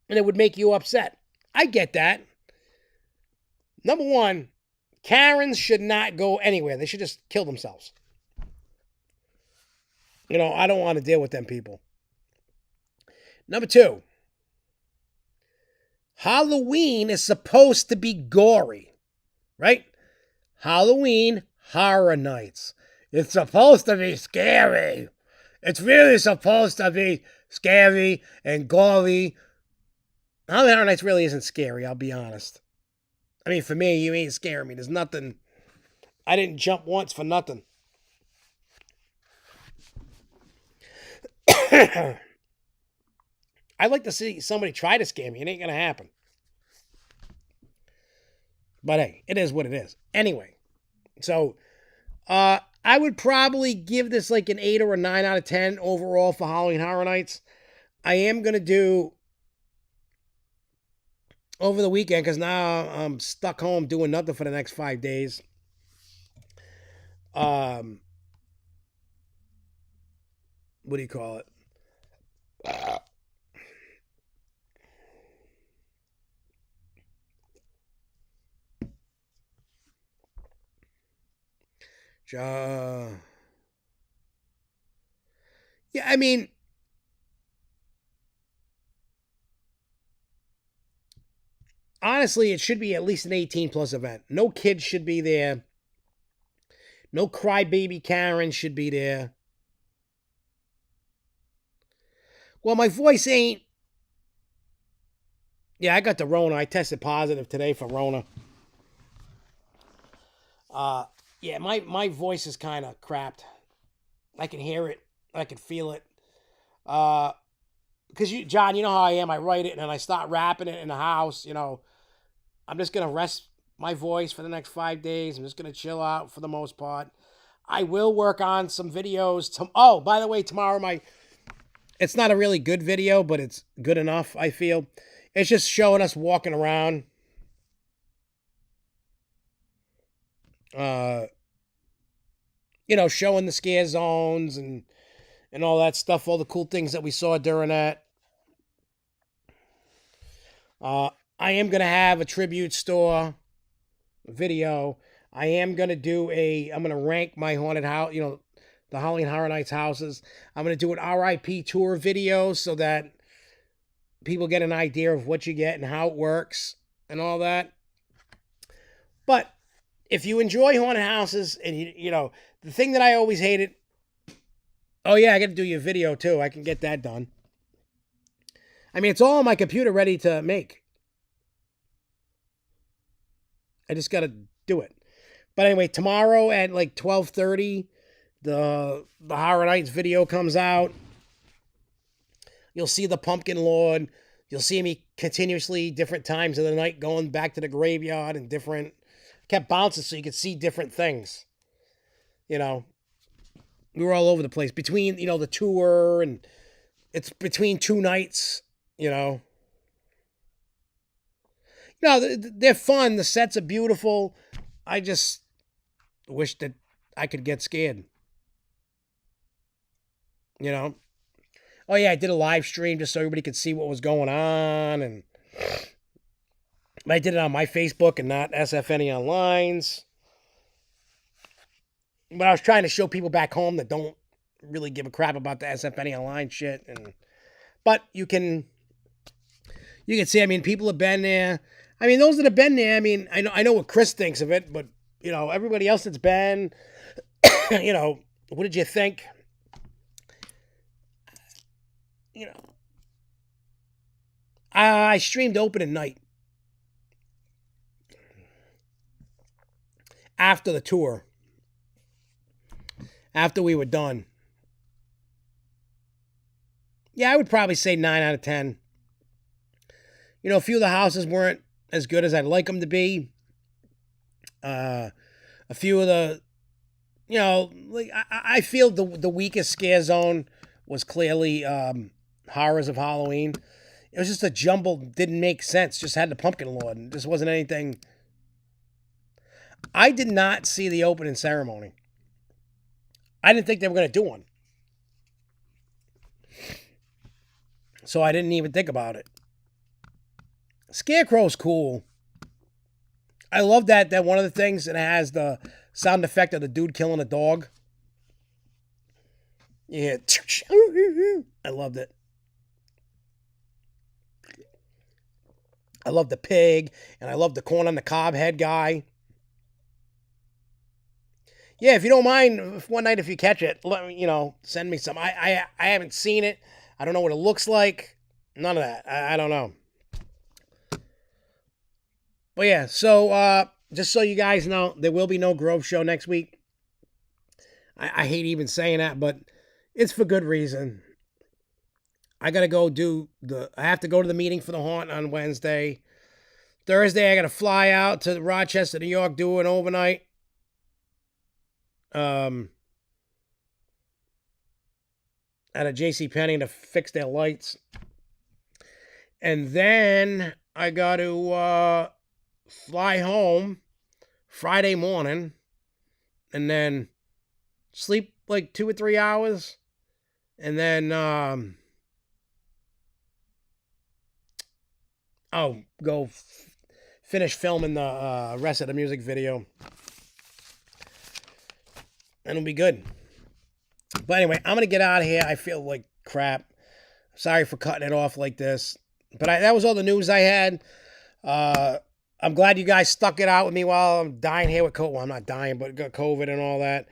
and it would make you upset. I get that. Number one, Karens should not go anywhere. They should just kill themselves. You know, I don't want to deal with them people. Number two, Halloween is supposed to be gory, right? Halloween Horror Nights. It's supposed to be scary. It's really supposed to be scary and gory. Halloween Horror Nights really isn't scary, I'll be honest. I mean, for me, you ain't scaring me. There's nothing. I didn't jump once for nothing. I'd like to see somebody try to scare me. It ain't going to happen. But hey, it is what it is. Anyway, so I would probably give this like an 8 or a 9 out of 10 overall for Halloween Horror Nights. I am going to do over the weekend because now I'm stuck home doing nothing for the next 5 days. What do you call it? Yeah, I mean, honestly, it should be at least an 18 plus event. No kids should be there. No crybaby Karen should be there. Well, my voice ain't. Yeah, I got the Rona. I tested positive today for Rona. Yeah, my voice is kind of crapped. I can hear it. I can feel it. Because John, you know how I am. I write it and then I start rapping it in the house. You know, I'm just gonna rest my voice for the next 5 days. I'm just gonna chill out for the most part. I will work on some videos. Oh, by the way, tomorrow it's not a really good video, but it's good enough, I feel. It's just showing us walking around. You know, showing the scare zones and all that stuff, all the cool things that we saw during that. I am going to have a tribute store video. I am going to I'm going to rank my haunted house, you know, the Halloween Horror Nights houses. I'm going to do an RIP tour video so that people get an idea of what you get and how it works and all that. But if you enjoy haunted houses and you know, the thing that I always hated, oh yeah, I got to do your video too. I can get that done. I mean, it's all on my computer ready to make. I just got to do it. But anyway, tomorrow at like 12:30, the Horror Nights video comes out. You'll see the Pumpkin Lord. You'll see me continuously different times of the night going back to the graveyard and different. Kept bouncing so you could see different things. You know, we were all over the place between, you know, the tour and it's between 2 nights, you know. No, they're fun. The sets are beautiful. I just wish that I could get scared. You know? Oh, yeah, I did a live stream just so everybody could see what was going on. And I did it on my Facebook and not SFNEOnline's. But I was trying to show people back home that don't really give a crap about the SFNEOnline shit. But you can see, I mean, people have been there. I mean, those that have been there, I mean, I know what Chris thinks of it, but, you know, everybody else that's been, you know, what did you think? You know, I streamed opening night. after the tour. After we were done. Yeah, I would probably say 9 out of 10. You know, a few of the houses weren't as good as I'd like them to be. A few of the, you know, like I feel the weakest scare zone was clearly Horrors of Halloween. It was just a jumble, didn't make sense. Just had the Pumpkin Lord. And this wasn't anything. I did not see the opening ceremony. I didn't think they were going to do one. So I didn't even think about it. Scarecrow's cool. I love that one of the things that has the sound effect of the dude killing a dog. Yeah. I loved it. I love the pig, and I love the corn on the cob head guy. Yeah, if you don't mind, one night if you catch it, let me, send me some. I haven't seen it. I don't know what it looks like. None of that. I don't know. But yeah, so just so you guys know, there will be no Grove show next week. I hate even saying that, but it's for good reason. I have to go to the meeting for the haunt on Wednesday. Thursday, I got to fly out to Rochester, New York, do an overnight. At a JCPenney to fix their lights. And then I got to fly home Friday morning and then sleep like 2 or 3 hours and then go finish filming the rest of the music video, and it'll be good. But anyway, I'm gonna get out of here. I feel like crap. Sorry for cutting it off like this, but that was all the news I had. I'm glad you guys stuck it out with me while I'm dying here with COVID. Well, I'm not dying, but got COVID and all that.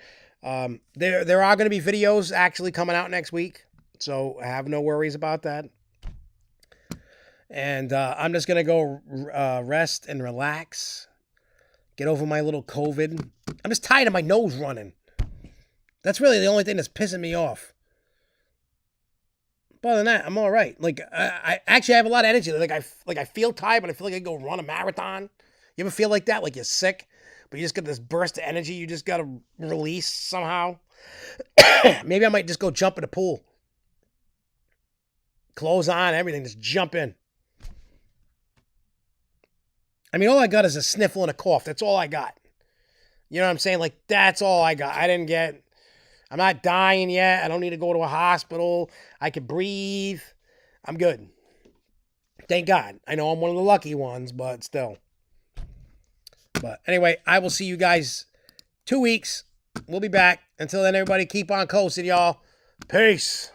There are going to be videos actually coming out next week, so have no worries about that. And I'm just going to go rest and relax, get over my little COVID. I'm just tired of my nose running. That's really the only thing that's pissing me off. But other than that, I'm all right. Like I actually have a lot of energy. Like I feel tired, but I feel like I can go run a marathon. You ever feel like that? Like you're sick, but you just get this burst of energy you just got to release somehow. Maybe I might just go jump in the pool. Clothes on, everything. Just jump in. I mean, all I got is a sniffle and a cough. That's all I got. You know what I'm saying? Like, that's all I got. I'm not dying yet. I don't need to go to a hospital. I can breathe. I'm good. Thank God. I know I'm one of the lucky ones, but still. But anyway, I will see you guys 2 weeks. We'll be back. Until then, everybody keep on coasting, y'all. Peace.